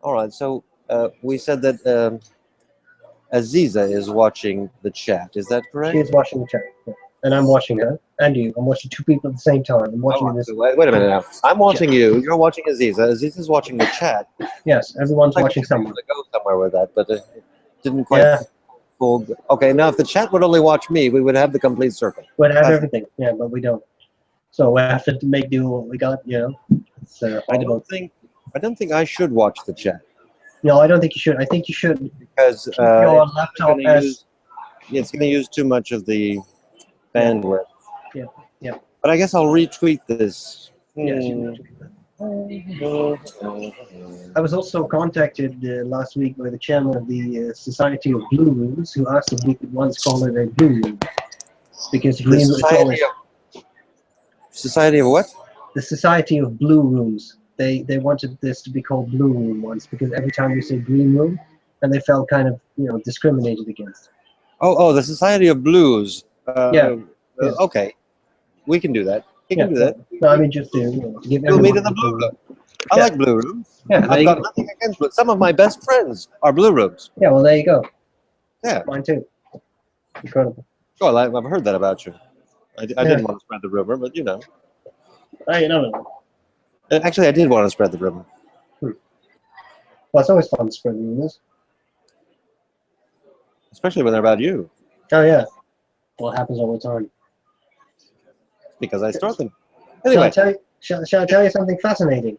All right. So we said that Azizah is watching the chat. Is that correct? She is watching the chat, yeah. And I'm watching her, and you. I'm watching two people at the same time. I'm watching this. Wait a minute now. I'm watching you. You're watching Azizah. Azizah's watching the chat. Yes, everyone's Like watching someone. to go somewhere with that, but it didn't quite. Yeah. Full. Okay, now if the chat would only watch me, we would have the complete circle. We'd have everything, yeah, but we don't. So we have to make do what we got, you know. It's, I don't think I should watch the chat. No, I don't think you should. I think you should because your laptop it's going to use too much of the bandwidth. Yeah, yeah. But I guess I'll retweet this. Yes, you I was also contacted last week by the chairman of the Society of Blue Rooms, who asked if we could once call it a blue room, because green is always Society of what? The Society of Blue Rooms. They wanted this to be called Blue Room once, because every time you say green room, and they felt kind of discriminated against. Oh, the Society of Blues. Yeah. Okay, we can do that. We can do that. No, I mean just to give we'll meet in the blue room. I like blue rooms. Yeah, I've got nothing against it. Some of my best friends are blue rooms. Yeah, well there you go. Yeah, mine too. Incredible. Well, I've heard that about you. I didn't want to spread the rumor, but you know. Actually, I did want to spread the rumor. Well, it's always fun to spread rumors. Especially when they're about you. Oh, yeah. Well, it happens all the time. Because I start them. Anyway. Shall I tell you something fascinating?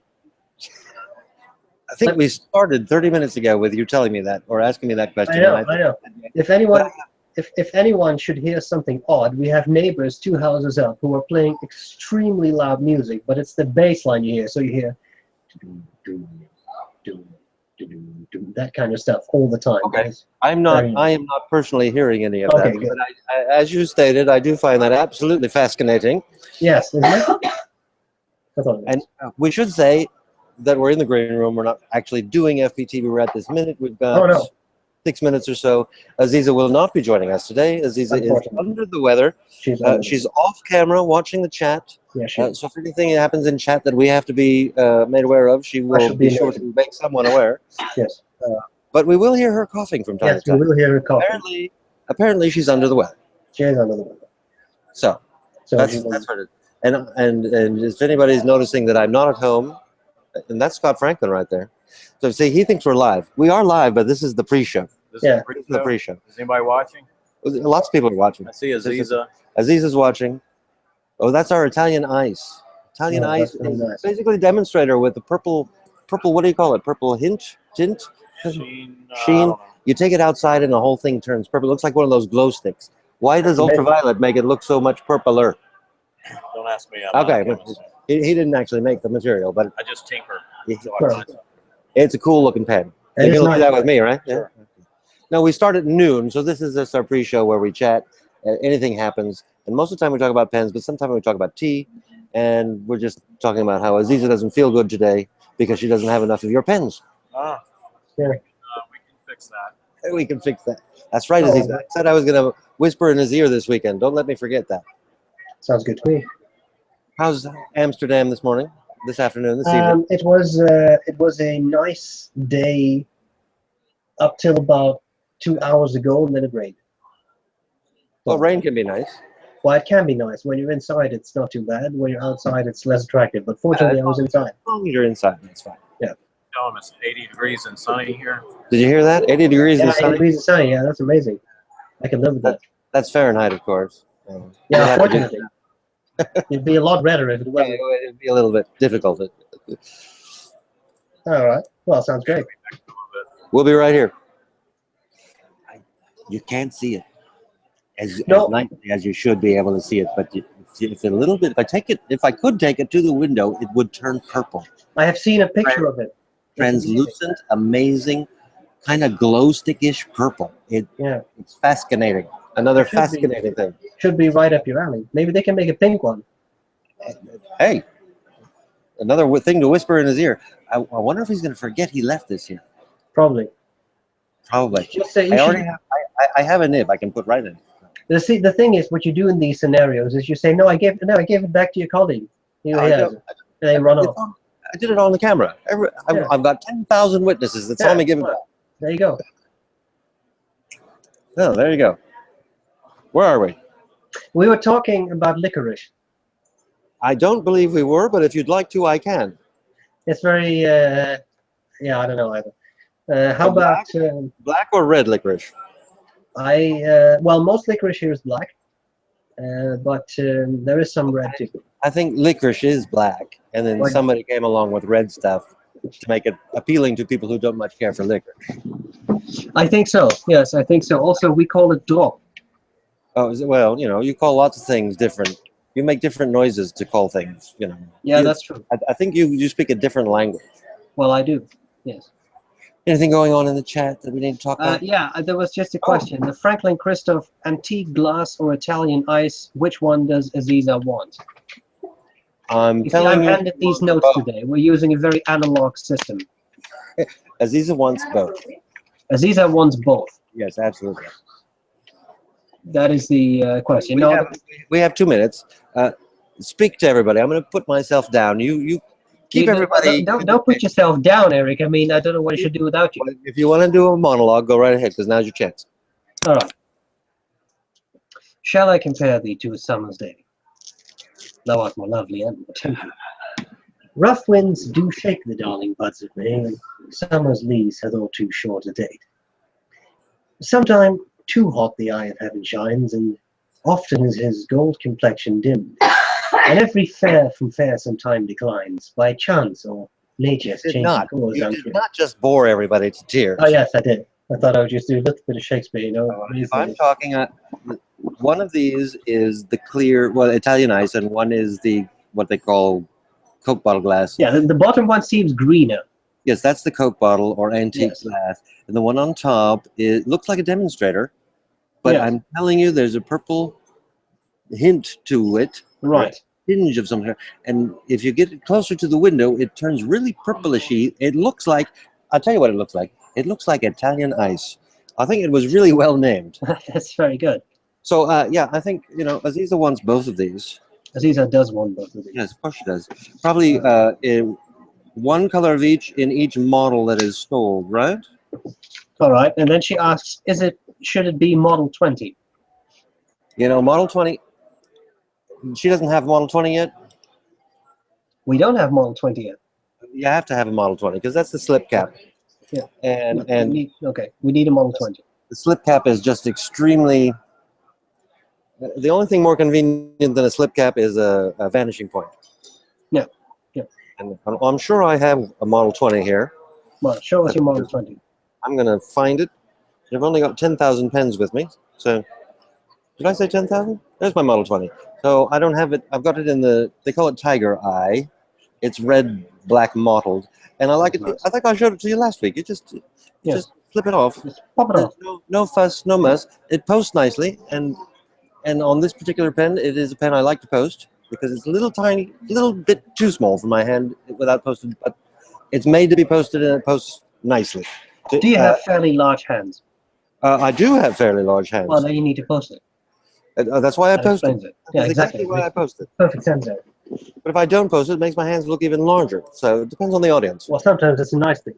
I think we started 30 minutes ago with you telling me that, or asking me that question. I know. If anyone should hear something odd, we have neighbors 2 houses up who are playing extremely loud music, but it's the bass line you hear. So you hear that kind of stuff all the time. Okay. I am not personally hearing any of that. But as you stated, I do find that absolutely fascinating. Yes, isn't it? And we should say that we're in the green room. We're not actually doing FPtv. We're at this minute. We've got 6 minutes or so. Azizah will not be joining us today. Azizah is under the weather. She's off camera watching the chat. Yeah, so if anything happens in chat that we have to be made aware of, she will be sure to make someone aware. Yes. But we will hear her coughing from time to time. Yes, we will hear her coughing. Apparently she's under the weather. She is under the weather. So that's what it. And if anybody's noticing that I'm not at home, and that's Scott Franklin right there. So see, he thinks we're live. We are live, but this is the pre-show. This is the pre-show. Is anybody watching? Lots of people are watching. I see Azizah. Azizah's watching. Oh, that's our Italian ice. Italian ice is basically a demonstrator with the purple. What do you call it? Purple tint. Sheen. You take it outside, and the whole thing turns purple. It looks like one of those glow sticks. Why does ultraviolet make it look so much purpler? Don't ask me. Okay, but he didn't actually make the material, but I just tinker. It's a cool looking pen. You can do that with me, right? Sure. Yeah. No, we start at noon, so this is just our pre-show where we chat. Anything happens, and most of the time we talk about pens, but sometimes we talk about tea, and we're just talking about how Azizah doesn't feel good today because she doesn't have enough of your pens. Yeah. We can fix that. We can fix that. That's right, Azizah. I said I was going to whisper in his ear this weekend. Don't let me forget that. Sounds good to me. How's Amsterdam this morning, this afternoon, this evening? It was a nice day up till about 2 hours ago, and then it rained. Well, rain can be nice. Well, it can be nice. When you're inside, it's not too bad. When you're outside, it's less attractive. But fortunately, I was inside. As long as you're inside, that's fine. Yeah. Tell them it's 80 degrees and sunny here. Did you hear that? 80 degrees and sunny? 80 degrees and sunny, yeah, that's amazing. I can live with that. That's Fahrenheit, of course. Yeah, unfortunately. It'd be a lot redder if it wasn't. Yeah, it'd be a little bit difficult. All right. Well, sounds great. We'll be right here. You can't see it as nicely as you should be able to see it, but it's a little bit. If I could take it to the window, it would turn purple. I have seen a picture of it. Translucent, amazing, kind of glow stickish purple. It's fascinating. Another fascinating thing. Should be right up your alley. Maybe they can make a pink one. Hey, another thing to whisper in his ear. I wonder if he's going to forget he left this here. Probably. I have a nib I can put right in. The thing is, what you do in these scenarios is you say, "No, I gave it back to your colleague." And they run off. I did it on the camera. I've got 10,000 witnesses that saw me give it back. There you go. Oh, there you go. Where are we? We were talking about Licorice. I don't believe we were, but if you'd like to, I can. It's very, yeah, I don't know either. How about... black or red licorice? Well, most licorice here is black, but there is some red too. I think licorice is black, and then somebody came along with red stuff to make it appealing to people who don't much care for licorice. I think so. Yes, I think so. Also, we call it drop. Oh, well, you know, you call lots of things different. You make different noises to call things, you know. Yeah, that's true. I think you speak a different language. Well, I do. Yes. Anything going on in the chat that we need to talk about? Yeah, there was just a question. The Franklin-Christoph antique glass or Italian ice, which one does Azizah want? I'm telling you, I'm handed these notes today. We're using a very analog system. Azizah wants both. Azizah wants both. Yes, absolutely. That is the question. We have 2 minutes. Speak to everybody. I'm going to put myself down. You keep everybody. Don't put yourself down, Eric. I mean, I don't know what I should do without you. If you want to do a monologue, go right ahead, because now's your chance. All right. Shall I compare thee to a summer's day? Thou art more lovely and more tender. Rough winds do shake the darling buds of May, and summer's lease hath all too short a date. Sometime too hot the eye of heaven shines, and often is his gold complexion dimmed. And every fair from fair sometime declines, by chance or nature's changing course. You did not just bore everybody to tears. Oh yes, I did. I thought I would just do a little bit of Shakespeare, you know. If I'm talking, one of these is the clear, well, Italian ice, and one is the, what they call Coke bottle glass. Yeah, the bottom one seems greener. Yes, that's the Coke bottle or antique glass. And the one on top, it looks like a demonstrator, but I'm telling you, there's a purple hint to it. Right. Tinge of some kind. And if you get it closer to the window, it turns really purplishy. It looks like, I'll tell you what it looks like. It looks like Italian ice. I think it was really well named. That's very good. So, yeah, I think, you know, Azizah wants both of these. Azizah does want both of these. Yes, of course she does. Probably in one color of each in each model that is sold, right? All right. And then she asks, should it be Model 20? You know, Model 20, she doesn't have Model 20 yet. We don't have Model 20 yet. You have to have a Model 20 because that's the slip cap. Yeah. We need a Model 20. The slip cap is just extremely. The only thing more convenient than a slip cap is a vanishing point. Yeah. Yeah. And I'm sure I have a Model 20 here. Well, show us your Model 20. I'm going to find it. I've only got 10,000 pens with me. So, did I say 10,000? There's my Model 20. So I don't have it. I've got it in they call it Tiger Eye. It's red, black mottled. And I like it. I think I showed it to you last week. You just flip it off. Just pop it off. No fuss, no muss. It posts nicely. And on this particular pen, it is a pen I like to post because it's a little bit too small for my hand without posting. But it's made to be posted and it posts nicely. Do you have fairly large hands? I do have fairly large hands. Well, then you need to post it. That's why I posted it. Yeah, That's exactly why I posted. Perfect sense there. But if I don't post it, it makes my hands look even larger. So it depends on the audience. Well, sometimes it's a nice thing.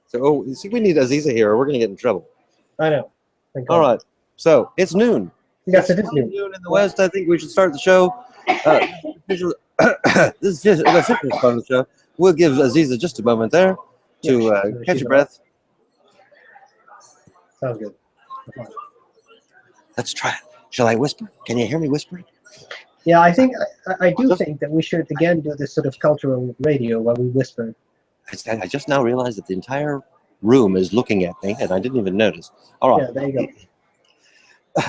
So, you see, we need Azizah here or we're going to get in trouble. I know. All right. So, it's noon. Yes, it is noon. In the West, I think we should start the show. This is the official part of the show. We'll give Azizah just a moment there to catch your breath. Sounds good. Let's try it. Shall I whisper? Can you hear me whispering? Yeah, I think I do think that we should again do this sort of cultural radio where we whisper. I just now realized that the entire room is looking at me, and I didn't even notice. All right. Yeah, there you go.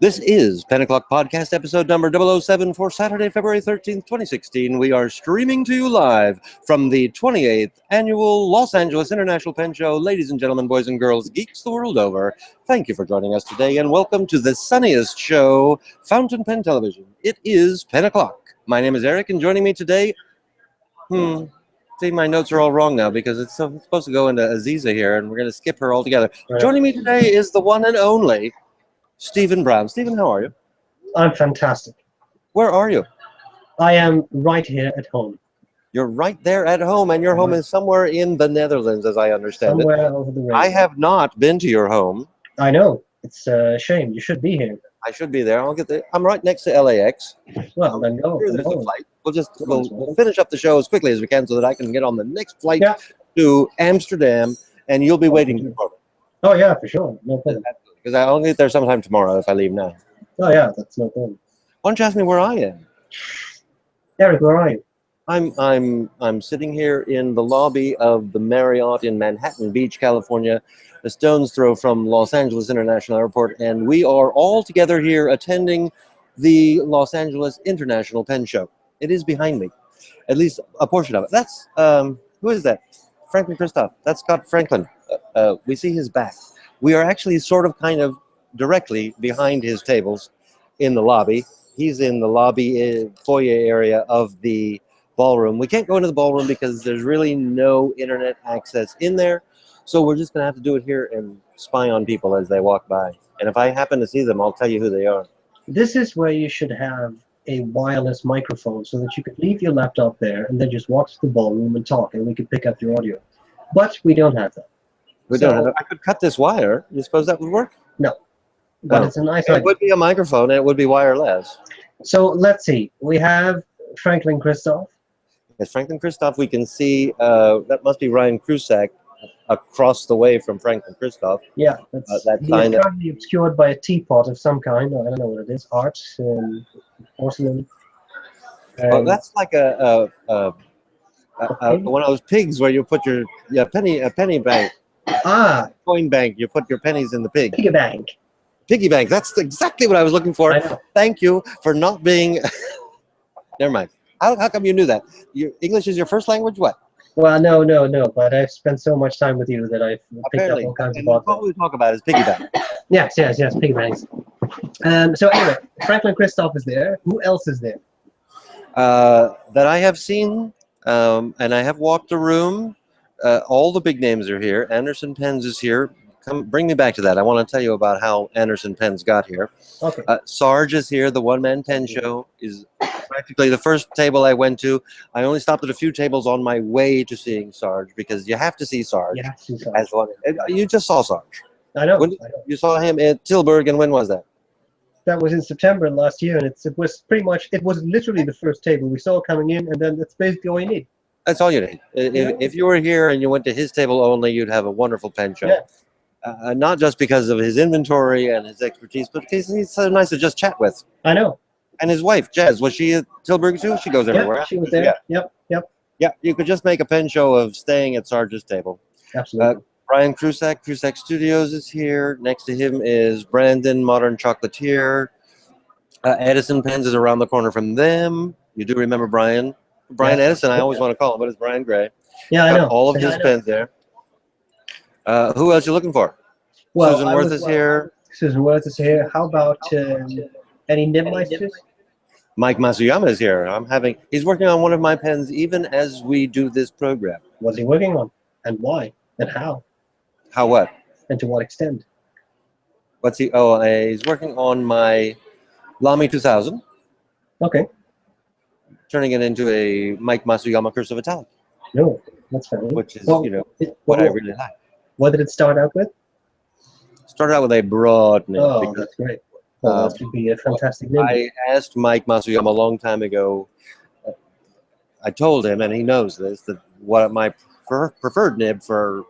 This is 10 O'Clock Podcast, episode number 007 for Saturday, February 13th, 2016. We are streaming to you live from the 28th Annual Los Angeles International Pen Show. Ladies and gentlemen, boys and girls, geeks the world over, thank you for joining us today, and welcome to the sunniest show, Fountain Pen Television. It is 10 o'clock. My name is Eric, and joining me today... See, my notes are all wrong now because it's supposed to go into Azizah here, and we're going to skip her altogether. Right. Joining me today is the one and only Stephen Brown. Stephen, how are you? I'm fantastic. Where are you? I am right here at home. You're right there at home, and your home is somewhere in the Netherlands, as I understand it. Somewhere over the rainbow. I have not been to your home. I know. It's a shame. You should be here. I should be there. I'll get there. I'm right next to LAX. Well, then go. Sure, there's a flight. We'll finish up the show as quickly as we can so that I can get on the next flight to Amsterdam, and you'll be waiting for me. Oh, yeah, for sure. No problem. Because I'll get there sometime tomorrow if I leave now. Oh, yeah, that's no problem. Why don't you ask me where I am? Eric, where are you? I'm sitting here in the lobby of the Marriott in Manhattan Beach, California, a stone's throw from Los Angeles International Airport, and we are all together here attending the Los Angeles International Pen Show. It is behind me, at least a portion of it. That's who is that? Franklin-Christoph. That's Scott Franklin. We see his back. We are actually sort of kind of directly behind his tables in the lobby. He's in the lobby foyer area of the ballroom. We can't go into the ballroom because there's really no internet access in there. So we're just going to have to do it here and spy on people as they walk by. And if I happen to see them, I'll tell you who they are. This is where you should have a wireless microphone so that you could leave your laptop there and then just walk to the ballroom and talk, and we could pick up your audio. But we don't have that. We don't have that. I could cut this wire. You suppose that would work? No. But it's a nice idea. It would be a microphone, and it would be wireless. So let's see. We have Franklin-Christoph. Yes, Franklin-Christoph, we can see, that must be Ryan Krusac across the way from Franklin-Christoph. Yeah, that's currently obscured by a teapot of some kind. I don't know what it is. Art, porcelain. Well, that's like one of those pigs where you put your penny bank. Coin bank. You put your pennies in the pig. Piggy bank. Piggy bank. That's exactly what I was looking for. Thank you for not being. Never mind. How come you knew that? English is your first language? What? Well, no. But I've spent so much time with you that I've picked up all kinds of what we talk about is piggy bank. Yes, piggy banks. So anyway, Franklin-Christoph is there. Who else is there? That I have seen, and I have walked the room. All the big names are here. Anderson Pens is here. Come, bring me back to that. I want to tell you about how Anderson Pens got here. Okay. Sarge is here. The one-man pen show is practically the first table I went to. I only stopped at a few tables on my way to seeing Sarge because you have to see Sarge. You have to see Sarge. As one. You just saw Sarge. I know. You saw him at Tilburg, and when was that? That was in September last year, and it was pretty much, it was literally the first table we saw coming in, and then that's basically all you need. That's all you need. If you were here and you went to his table only, you'd have a wonderful pen show. Yeah. Not just because of his inventory and his expertise, but because he's so nice to just chat with. I know. And his wife, Jez, was she at Tilburg too? She goes everywhere. Yeah, she was there. Yep. Yeah, you could just make a pen show of staying at Sarge's table. Absolutely. Brian Krusac, Krusac Studios is here. Next to him is Brandon, Modern Chocolier. Edison Pens is around the corner from them. You do remember Brian? Brian Edison, I always want to call him, but it's Brian Gray. Yeah, I know. All of his pens there. Who else are you looking for? Well, Susan Worth is here. Susan Worth is here. How about any nibmeisters? Mike Masuyama is here. He's working on one of my pens even as we do this program. What's he working on? And why? And how? How what? And to what extent? What's he? Oh, he's working on my Lamy 2000. Okay. Turning it into a Mike Masuyama cursive italic. No, that's fine. Which is, what I really like. What did it start out with? Started out with a broad nib. Oh, that's great. Well, that should be a fantastic nib. I asked Mike Masuyama a long time ago. I told him, and he knows this, that what my preferred nib for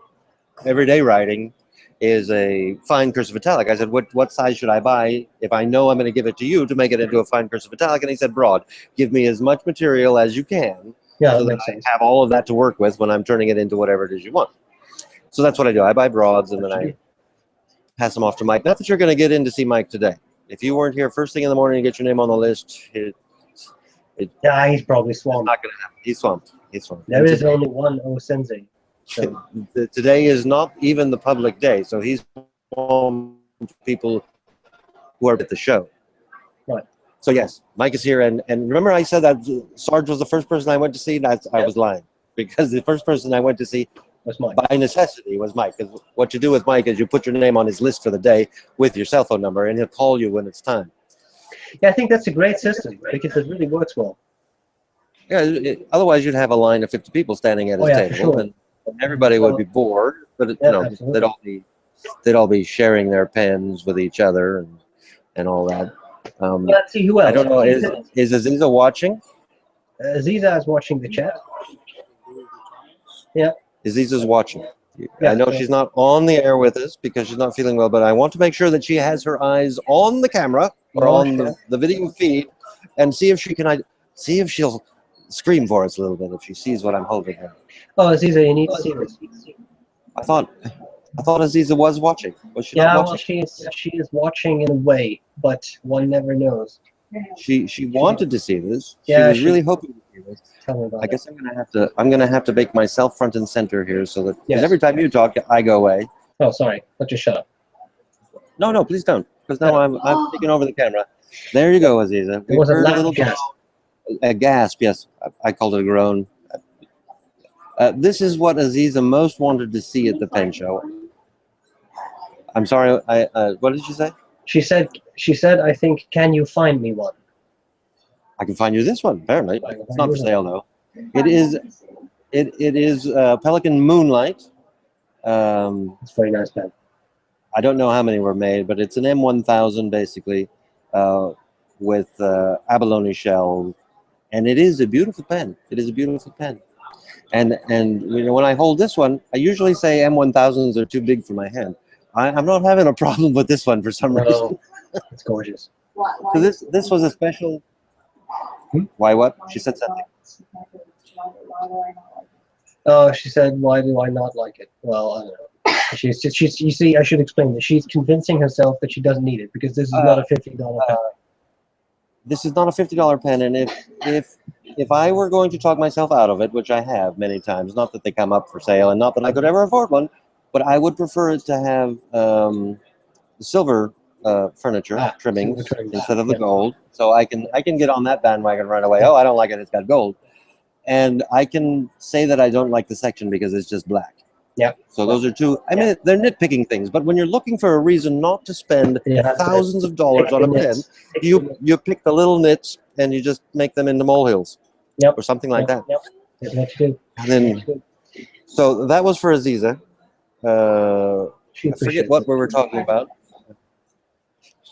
everyday writing is a fine cursive italic. I said, what size should I buy if I know I'm going to give it to you to make it into a fine cursive italic? And he said, broad. Give me as much material as you can. Yeah, so that that makes sense. I have all of that to work with when I'm turning it into whatever it is you want. So that's what I do. I buy broads and then I pass them off to Mike. Not that you're going to get in to see Mike today. If you weren't here first thing in the morning and get your name on the list, yeah, he's probably swamped. Not going to happen. He's swamped. He's swamped. There is only one O-sensei. So. Today is not even the public day, so he's people who are at the show. Right. So yes, Mike is here, and remember I said that Sarge was the first person I went to see. I was lying, because the first person I went to see was Mike. By necessity was Mike. Because what you do with Mike is you put your name on his list for the day with your cell phone number, and he'll call you when it's time. Yeah, I think that's a great system because it really works well. Yeah, otherwise you'd have a line of 50 people standing at his table, sure. and everybody would be bored. But you know, they'd all be sharing their pens with each other and all that. Let's see who else. I don't know. Is Azizah watching? Azizah is watching the chat. Yeah. Azizah's watching. Yeah, I know she's not on the air with us because she's not feeling well, but I want to make sure that she has her eyes on the camera or on the video feed, and see if she'll scream for us a little bit if she sees what I'm holding her. Oh, Azizah, you need to see this. I thought Azizah was watching. Was she not watching? Well, she is watching in a way, but one never knows. She wanted to see this. Yeah, she was really hoping to see this. Tell me about I guess I'm gonna have to make myself front and center here so that Yes. every time you talk, I go away. Oh, sorry. Let's just shut up. No, please don't, because now I'm taking over the camera. There you go, Azizah. It was a heard loud little gasp. A gasp, yes. I called it a groan. This is what Azizah most wanted to see at the pen show. I'm sorry. What did she say? She said, I think, can you find me one? I can find you this one. Apparently, it's not for sale though. It is Pelikan Moonlight. It's a very nice pen. I don't know how many were made, but it's an M1000 basically, with abalone shell, and it is a beautiful pen. It is a beautiful pen. And you know, when I hold this one, I usually say M1000s are too big for my hand. I'm not having a problem with this one for some reason. It's gorgeous. So this was a special. Why what? She said something. Oh, she said, why do I not like it? Well, I don't know. She's you see, I should explain this. She's convincing herself that she doesn't need it because this is not a $50 pen. This is not a $50 pen, and if I were going to talk myself out of it, which I have many times, not that they come up for sale and not that I could ever afford one, but I would prefer it to have silver furniture trimmings instead of the gold, so I can get on that bandwagon right away. Oh, I don't like it, it's got gold, and I can say that I don't like the section because it's just black. Yep. So those are two. I mean, they're nitpicking things, but when you're looking for a reason not to spend thousands of dollars on a pen, you pick the little nits and you just make them into molehills, or something like that. Yep. That's what you do. And then, so that was for Azizah. I forget what we were talking about.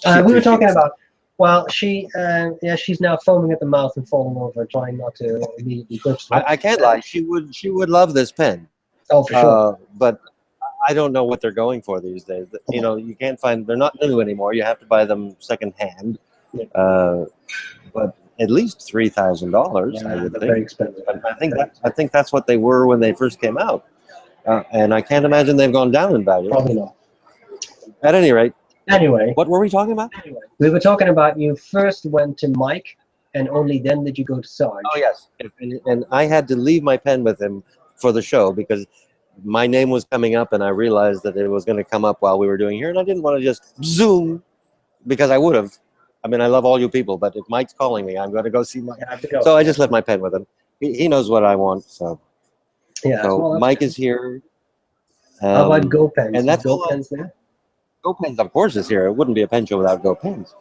We were talking about. Well, she's now foaming at the mouth and falling over, trying not to immediately purchase it. I can't lie. She would love this pen. Oh, for sure. But I don't know what they're going for these days. You know, you can't find. They're not new anymore. You have to buy them secondhand. Yeah. But at least $3,000. I would think. Very expensive. I think that's what they were when they first came out. And I can't imagine they've gone down in value. Probably not. At any rate. Anyway. What were we talking about? We were talking about you first went to Mike, and only then did you go to Sarge. Oh, yes. And I had to leave my pen with him for the show because my name was coming up, and I realized that it was going to come up while we were doing here, and I didn't want to just zoom because I would have. I mean, I love all you people, but if Mike's calling me, I'm going to go see Mike. So I just left my pen with him. He knows what I want, so. Yeah. So well, Mike is here. How about Go Pens? And that's Go Pens there? Go Pens, of course, is here. It wouldn't be a pen show without Go Pens.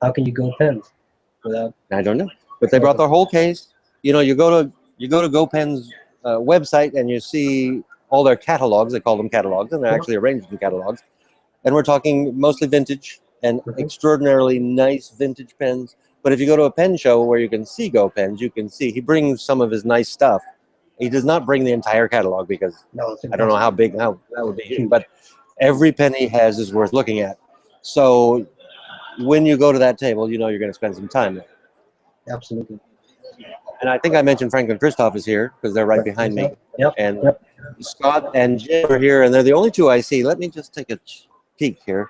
How can you Go Pens without? I don't know, but they brought their whole case. You know, you go to Go Pens website and you see all their catalogs. They call them catalogs, and they're actually arranged in catalogs. And we're talking mostly vintage and extraordinarily nice vintage pens. But if you go to a pen show where you can see Go Pens, you can see he brings some of his nice stuff. He does not bring the entire catalog because I don't know how big that would be, but every pen he has is worth looking at. So when you go to that table, you know you're going to spend some time there. Absolutely. And I think I mentioned Franklin-Christoph is here because they're right behind me. Yep. And Scott and Jim are here, and they're the only two I see. Let me just take a peek here.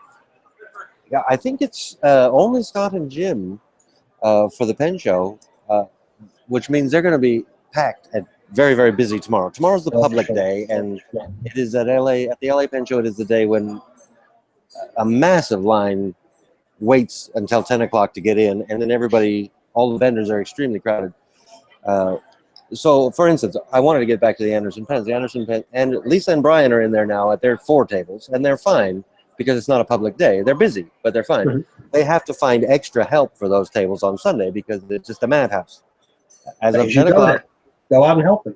Yeah, I think it's only Scott and Jim for the pen show, which means they're going to be packed and very, very busy tomorrow. Tomorrow's the public day, and it is at the LA Pen Show. It is the day when a massive line waits until 10 o'clock to get in, and then all the vendors are extremely crowded. So, for instance, I wanted to get back to the Anderson pens. The Anderson pen, and Lisa and Brian are in there now at their 4 tables, and they're fine because it's not a public day. They're busy, but they're fine. They have to find extra help for those tables on Sunday because it's just a madhouse. As There of you 10 go o'clock, then. Go out and help them.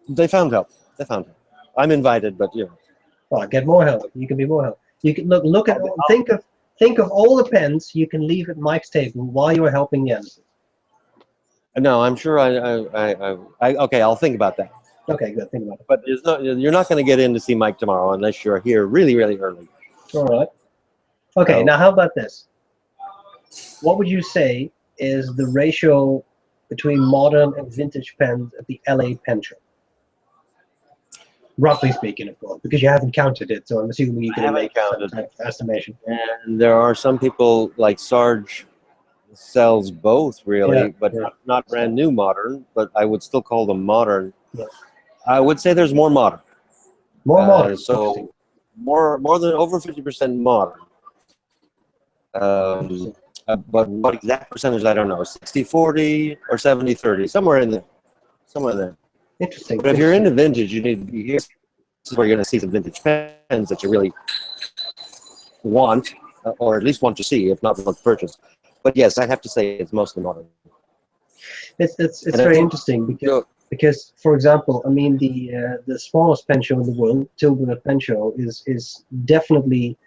they found help. They found help. I'm invited, but you know. Oh, get more help. You can be more help. You can look at think of all the pens you can leave at Mike's table while you're helping Jens. No, I'm sure okay, I'll think about that. Okay, good. Think about it. But you're not going to get in to see Mike tomorrow unless you're here really, really early. All right. Okay, So- now how about this? What would you say is the ratio between modern and vintage pens at the LA Pen Show? Roughly speaking, of course, because you haven't counted it, so I'm assuming you can make some type of estimation. And there are some people like Sarge sells both really, Yeah, but yeah. not brand new modern, but I would still call them modern. Yeah. I would say there's more modern. More modern. So more than over 50% modern. But what exact percentage, I don't know. 60-40 or 70-30, somewhere in there. Somewhere there. Interesting. But if you're into vintage, you need to be here. This is where you're going to see some vintage pens that you really want, or at least want to see, if not want to purchase. But yes, I have to say it's mostly modern. It's very interesting because, for example, I mean the smallest pen show in the world, Tilburg Pen Show, is definitely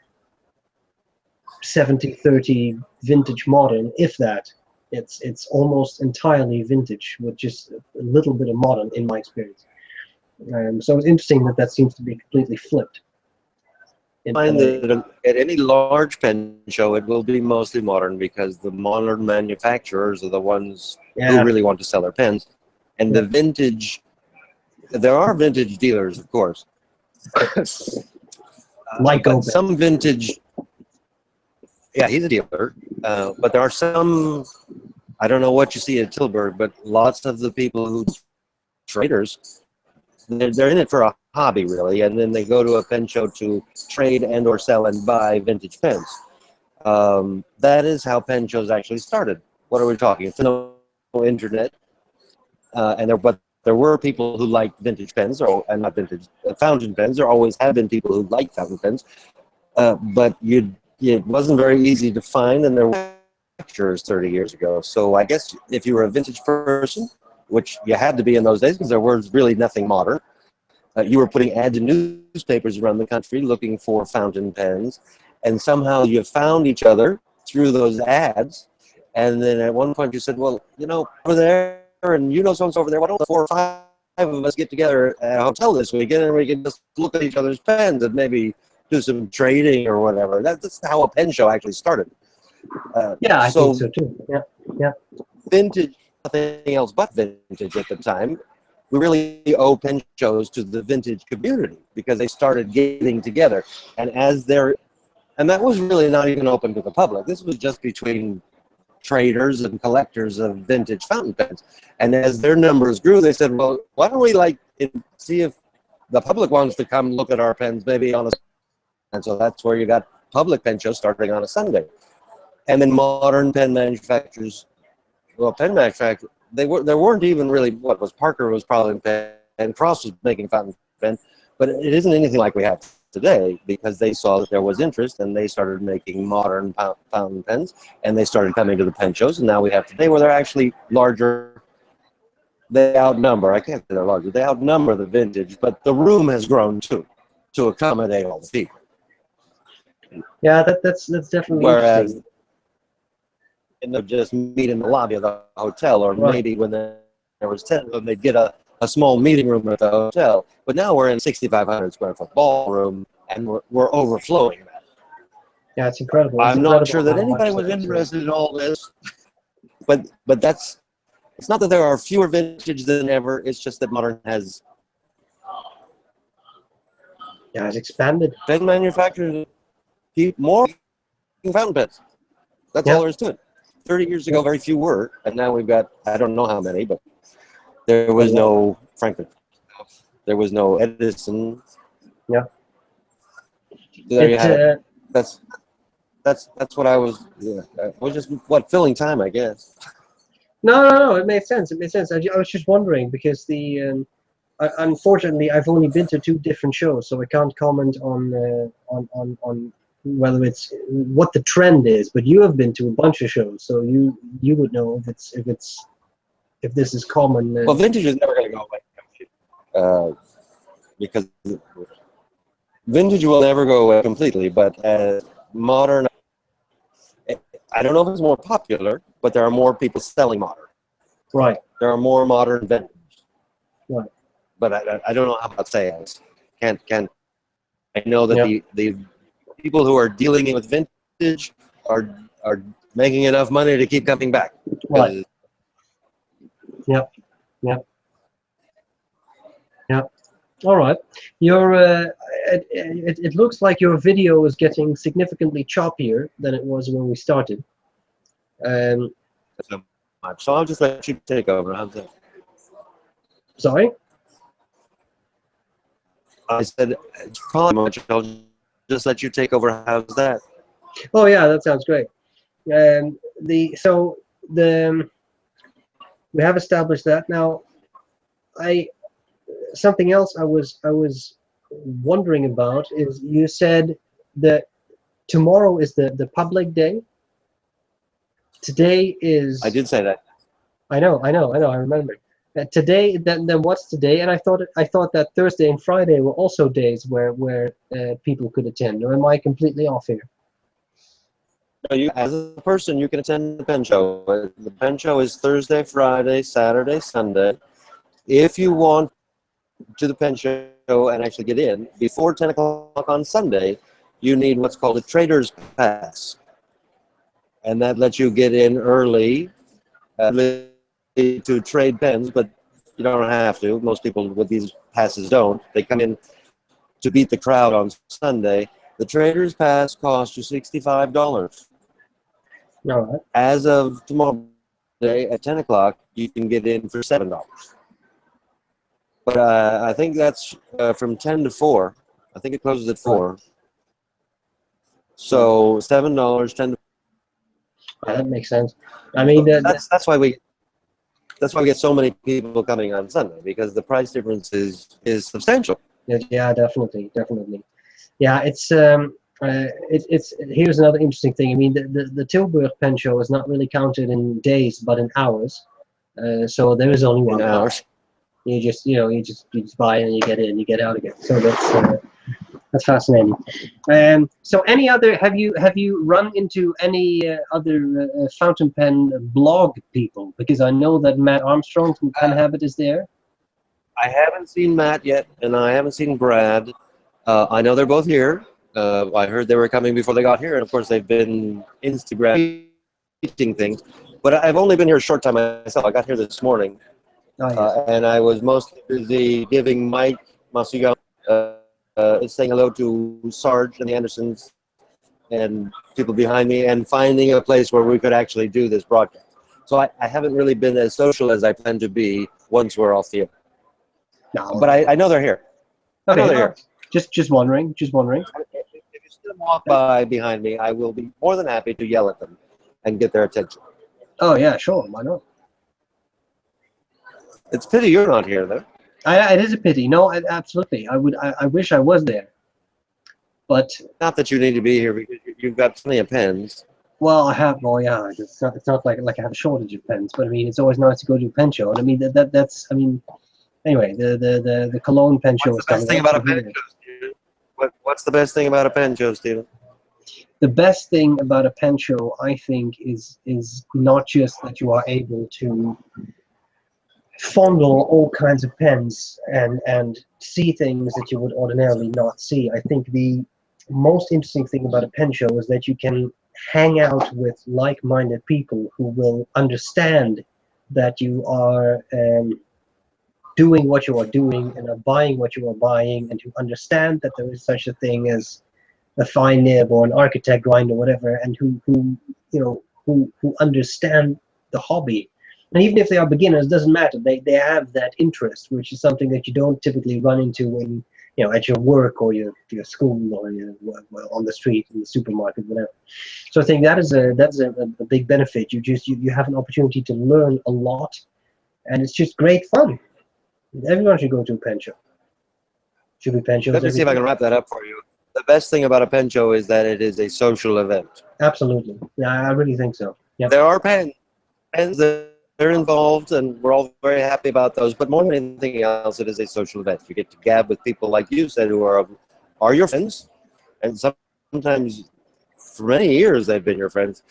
70-30 vintage modern, if that. It's almost entirely vintage with just a little bit of modern in my experience. So it's interesting that seems to be completely flipped. I find that at any large pen show, it will be mostly modern because the modern manufacturers are the ones who really want to sell their pens. And the vintage, there are vintage dealers, of course. Like some vintage, yeah, he's a dealer. But there are some, I don't know what you see at Tilburg, but lots of the people who traders, they're in it for a hobby, really, and then they go to a pen show to trade and or sell and buy vintage pens. That is how pen shows actually started. What are we talking? It's no internet, but there were people who liked vintage pens, and not vintage fountain pens. There always have been people who liked fountain pens, but it wasn't very easy to find, and there were lectures 30 years ago. So I guess if you were a vintage person, which you had to be in those days because there was really nothing modern, you were putting ads in newspapers around the country looking for fountain pens, and somehow you found each other through those ads, and then at one point you said, well, you know, over there, and you know someone's over there, why don't the 4 or 5 of us get together at a hotel this weekend and we can just look at each other's pens and maybe do some trading or whatever. That's how a pen show actually started. Yeah, I think so too. Yeah. Vintage, nothing else but vintage at the time. We really owe pen shows to the vintage community because they started getting together, and that was really not even open to the public. This was just between traders and collectors of vintage fountain pens. And as their numbers grew, they said, well, why don't we see if the public wants to come look at our pens maybe on a. And so that's where you got public pen shows starting on a Sunday. And then modern pen manufacturers, there weren't even really, Parker was probably in pen, and Frost was making fountain pen, but it isn't anything like we have today because they saw that there was interest and they started making modern fountain pens, and they started coming to the pen shows, and now we have today where they're actually larger. They outnumber, I can't say they're larger, they outnumber the vintage, but the room has grown too, to accommodate all the people. Yeah, that's definitely Whereas and they'd just meet in the lobby of the hotel, or maybe when there was 10 of them, they'd get a small meeting room at the hotel. But now we're in a 6,500 square foot ballroom, and we're overflowing that. Yeah, it's incredible. I'm not sure that anybody was interested in all this, but it's not that there are fewer vintage than ever. It's just that modern has expanded. Pen manufacturers more fountain pens. That's all there is to it. 30 years ago, very few were, and now we've got, I don't know how many, but there was no Franklin-Christoph. There was no Edison. Yeah. There you have it. That's what I was. Yeah, I was just filling time, I guess. No. It made sense. It made sense. I was just wondering because unfortunately, I've only been to 2 different shows, so I can't comment on whether it's what the trend is. But you have been to a bunch of shows, so you would know if it's if this is common. Well, vintage is never going to go away because vintage will never go away completely. But modern, I don't know if it's more popular, but there are more people selling modern. Right. There are more modern vendors. Right. But I don't know how about sales. Can't. I know that the people who are dealing with vintage are making enough money to keep coming back. Right. Yep. All right. Your it looks like your video is getting significantly choppier than it was when we started. So much. So I'll just let you take over. How's that? Sorry? I said it's probably much. I'll just let you take over. How's that? Oh yeah, that sounds great. We have established that. Now, something else I was wondering about is you said that tomorrow is the public day. Today is. I did say that. I know. I remember. Today, then what's today? And I thought that Thursday and Friday were also days where people could attend. Or am I completely off here? No, you, as a person, you can attend the pen show. The pen show is Thursday, Friday, Saturday, Sunday. If you want to the pen show and actually get in before 10 o'clock on Sunday, you need what's called a trader's pass, and that lets you get in early to trade pens, but you don't have to. Most people with these passes don't. They come in to beat the crowd on Sunday. The trader's pass costs you $65. All right. As of tomorrow day at 10 o'clock, you can get in for $7. But I think that's from 10 to 4. I think it closes at 4. Right. So $7, 10 to 4. That makes sense. I mean, that's why we get so many people coming on Sunday, because the price difference is substantial. Yeah, definitely. Yeah, it's here's another interesting thing. I mean, the Tilburg pen show is not really counted in days, but in hours. So there is only 1 hour. You just buy and you get in, you get out again. So that's fascinating. So any other, have you run into any other fountain pen blog people? Because I know that Matt Armstrong from Pen Habit is there. I haven't seen Matt yet, and I haven't seen Brad. I know they're both here. I heard they were coming before they got here, and of course they've been Instagram teaching things. But I've only been here a short time myself. I got here this morning, and I was mostly busy giving Mike Masuyama, saying hello to Sarge and the Andersons and people behind me, and finding a place where we could actually do this broadcast. So I haven't really been as social as I plan to be once we're off the air. No. But I know they're here. Okay, I know they're here. Just wondering. If you still walk by behind me, I will be more than happy to yell at them and get their attention. Oh yeah, sure. Why not? It's a pity you're not here, though. It is a pity. No, absolutely. I wish I was there. But not that you need to be here, because you've got plenty of pens. Well, I have. Well, yeah. It's not like I have a shortage of pens. But I mean, it's always nice to go to a pen show. And I mean that's. I mean, anyway, the Cologne pen show is coming. What's the best thing about a pen show, Steven? What's the best thing about a pen show, Steven? The best thing about a pen show, I think, is not just that you are able to fondle all kinds of pens and see things that you would ordinarily not see. I think the most interesting thing about a pen show is that you can hang out with like-minded people who will understand that you are doing what you are doing and are buying what you are buying, and to understand that there is such a thing as a fine nib or an architect grind or whatever, and who understand the hobby. And even if they are beginners, it doesn't matter. They have that interest, which is something that you don't typically run into when at your work or your school or on the street, in the supermarket, whatever. So I think that's a big benefit. You have an opportunity to learn a lot, and it's just great fun. Everyone should go to a pen show. Should be pen shows. Let me see if I can wrap that up for you. The best thing about a pen show is that it is a social event. Absolutely. Yeah, I really think so. Yep. There are pens that they're involved, and we're all very happy about those. But more than anything else, it is a social event. You get to gab with people like you said who are your friends, and sometimes for many years they've been your friends,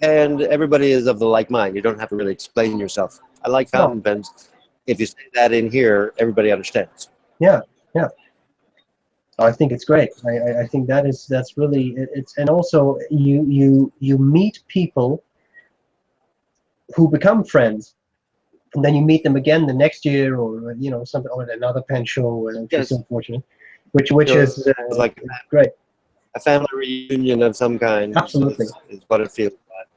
and everybody is of the like mind. You don't have to really explain yourself. I like fountain pens. If you say that in here, everybody understands. Yeah, yeah. I think it's great. I think that's really it's, and also you meet people who become friends, and then you meet them again the next year, or you know, something, or another pen show, which is unfortunate, which is like great. A family reunion of some kind. Absolutely, is what it feels like.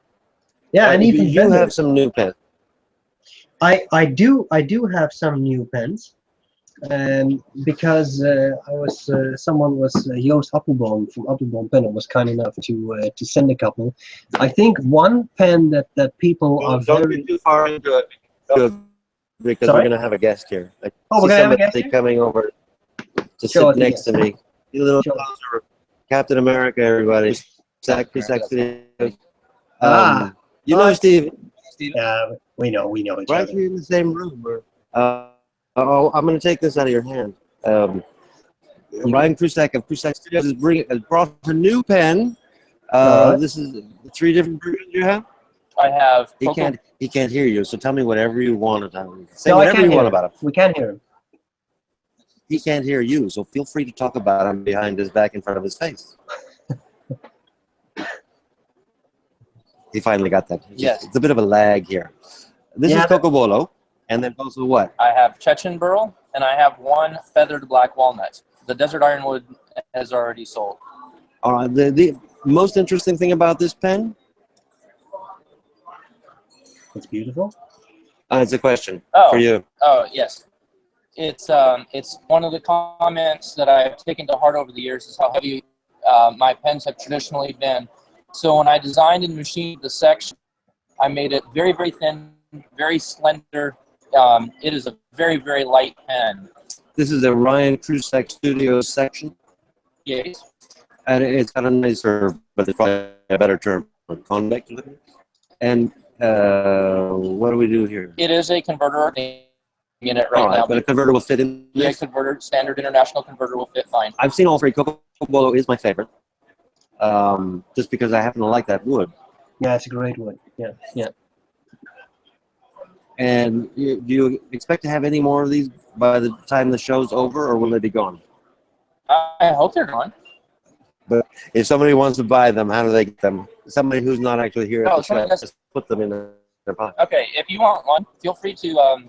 Yeah, and even you have some new pens. I do have some new pens. Because someone was Joost Appelboom from Appelboom Pen was kind enough to send a couple. I think one pen that people are don't very get too far into it because Sorry? we're gonna have a guest here. I Oh, we're see gonna have a somebody guest coming over to Show sit us the next to me. A little Show closer. Captain America, everybody. Krusac. You know Steve. Yeah, we know each Right other. here in the same room. Oh, I'm going to take this out of your hand. Ryan Krusac of Krusac Studios has brought a new pen. This is 3 different versions you have. I have. He can't hear you, so tell me whatever you want to tell him. Say No, whatever you want about him. We can't hear him. He can't hear you, so feel free to talk about him behind his back in front of his face. He finally got that. Yes. It's a bit of a lag here. This is Cocobolo. And then also what? I have Chechen burl, and I have 1 feathered black walnut. The desert ironwood has already sold. The most interesting thing about this pen? It's beautiful. It's a question Oh. for you. Oh, yes. It's one of the comments that I've taken to heart over the years is how heavy my pens have traditionally been. So when I designed and machined the section, I made it very, very thin, very slender. It is a very, very light pen. This is a Ryan Krusac Studios section. Yes. And it's got a nicer, but it's probably a better term, convex. And what do we do here? It is a converter in it right now. But a converter will fit in this? Yeah, converter, standard international converter will fit fine. I've seen all 3. Cocobolo is my favorite. Just because I happen to like that wood. Yeah, it's a great wood. Yeah, yeah. And do you expect to have any more of these by the time the show's over, or will they be gone? I hope they're gone. But if somebody wants to buy them, how do they get them? Somebody who's not actually here at the show, just put them in their pocket. Okay, if you want one, feel free to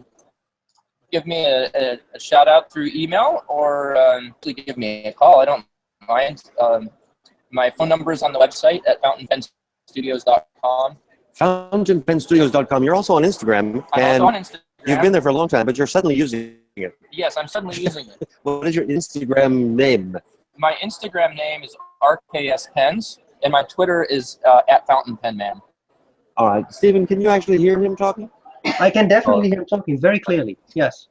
give me a shout out through email, or please give me a call. I don't mind. My phone number is on the website at fountainpenstudios.com. Fountainpenstudios.com. You're also on Instagram. I'm also on Instagram. You've been there for a long time, but you're suddenly using it. Yes, I'm suddenly using it. What is your Instagram name? My Instagram name is RKS Pens, and my Twitter is at FountainPenMan. All right. Stephen, can you actually hear him talking? I can definitely hear him talking very clearly. Yes.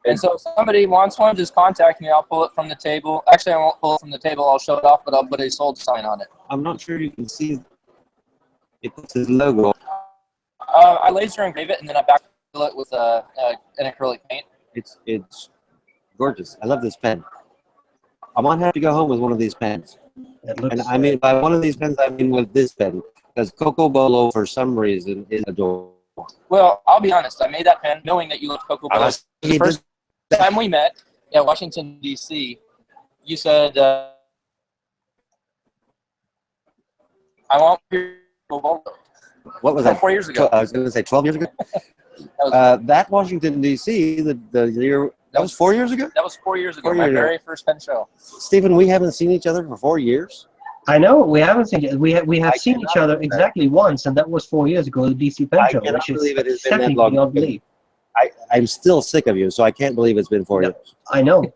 And so if somebody wants one, just contact me. I'll pull it from the table. Actually, I won't pull it from the table. I'll show it off, but I'll put a sold sign on it. I'm not sure you can see it's his logo. I laser engrave it, and then I backfill it with an acrylic paint. It's gorgeous. I love this pen. I might have to go home with one of these pens. And I mean, by one of these pens, I mean with this pen. Because Cocobolo, for some reason, is adorable. Well, I'll be honest. I made that pen knowing that you loved Cocobolo. The first time we met at Washington, D.C., you said, I want Cocobolo. What was that? 4 years ago. I was going to say 12 years ago. That Washington, D.C., the year, that was 4 years ago? That was 4 years ago, my very first pen show. Stephen, we haven't seen each other for 4 years? I know, we haven't seen we have seen each other exactly once, and that was 4 years ago, the DC Pen Show, which is definitely beyond belief. I'm still sick of you, so I can't believe it's been 4 years. I know.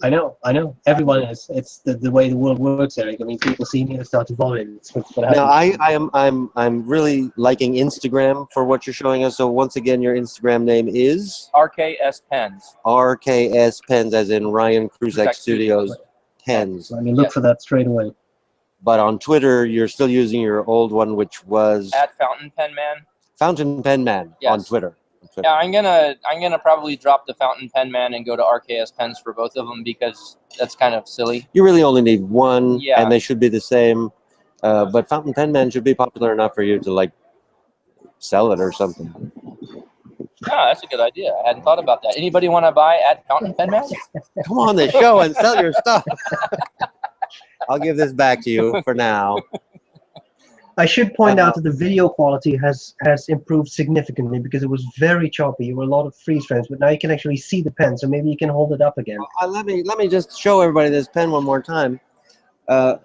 Everyone is. It's the way the world works, Eric. I mean, people see me and start to vomit. Now, I'm really liking Instagram for what you're showing us. So once again, your Instagram name is RKS Pens. RKS Pens, as in Ryan Krusac Studios Pens. I mean, look for that straight away. But on Twitter, you're still using your old one, which was at Fountain Pen Man. Fountain Pen Man on Twitter. Yeah, I'm gonna probably drop the fountain pen man and go to RKS pens for both of them because that's kind of silly. You really only need one, Yeah. and they should be the same. But fountain pen man should be popular enough for you to like sell it or something. Yeah, that's a good idea. I hadn't thought about that. Anybody want to buy at Fountain Pen Man? Come on the show and sell your stuff. I'll give this back to you for now. I should point out that the video quality has improved significantly because it was very choppy. There were a lot of freeze frames, but now you can actually see the pen, so maybe you can hold it up again. Let me just show everybody this pen one more time. What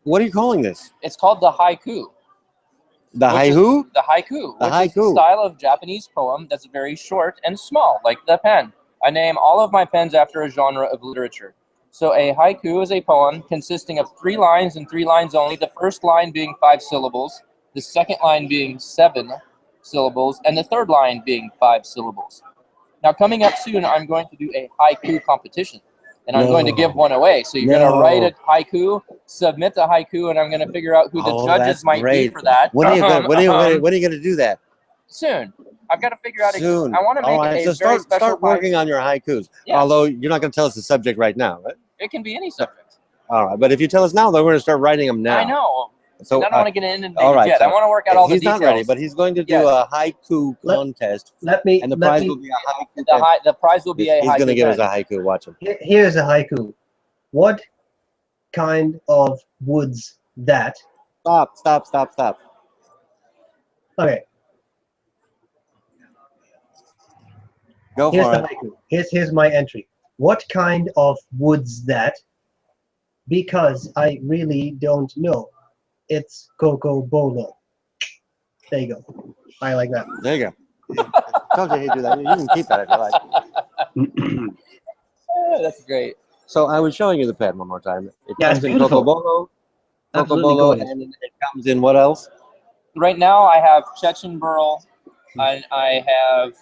are you calling this? It's called the Haiku. The Haiku? The Haiku, The which is Haiku. a style of Japanese poem that's very short and small, like the pen. I name all of my pens after a genre of literature. So a haiku is a poem consisting of 3 lines and 3 lines only, the first line being 5 syllables, the second line being 7 syllables, and the third line being 5 syllables. Now, coming up soon, I'm going to do a haiku competition, and I'm going to give one away. So you're going to write a haiku, submit the haiku, and I'm going to figure out who the judges might be for that. When are you going to do that? Soon. I've got to figure out. Soon. I want to make it a very special. Start working on your haikus. Yeah. Although you're not going to tell us the subject right now, right? It can be any subject. All right, but if you tell us now, then we're going to start writing them now. I know. So I don't want to get into all right, yet. so I want to work out all the he's details. not ready, but he's going to do a haiku contest, and the prize will be a haiku. The prize will be a haiku. He's going to give us a haiku. Watch him. Here's a haiku. What kind of woods that? Stop. Okay. Go Here's for the it. haiku. Here's my entry. What kind of woods that? Because I really don't know. It's Coco Bolo. There you go. I like that. There you go. Told you he'd do that. You can keep that if you like. That's great. So I was showing you the pen one more time. It Yeah, comes it's in beautiful. Coco Absolutely Bolo, gorgeous. and it comes in what else? Right now, I have Chechen Burl, and I have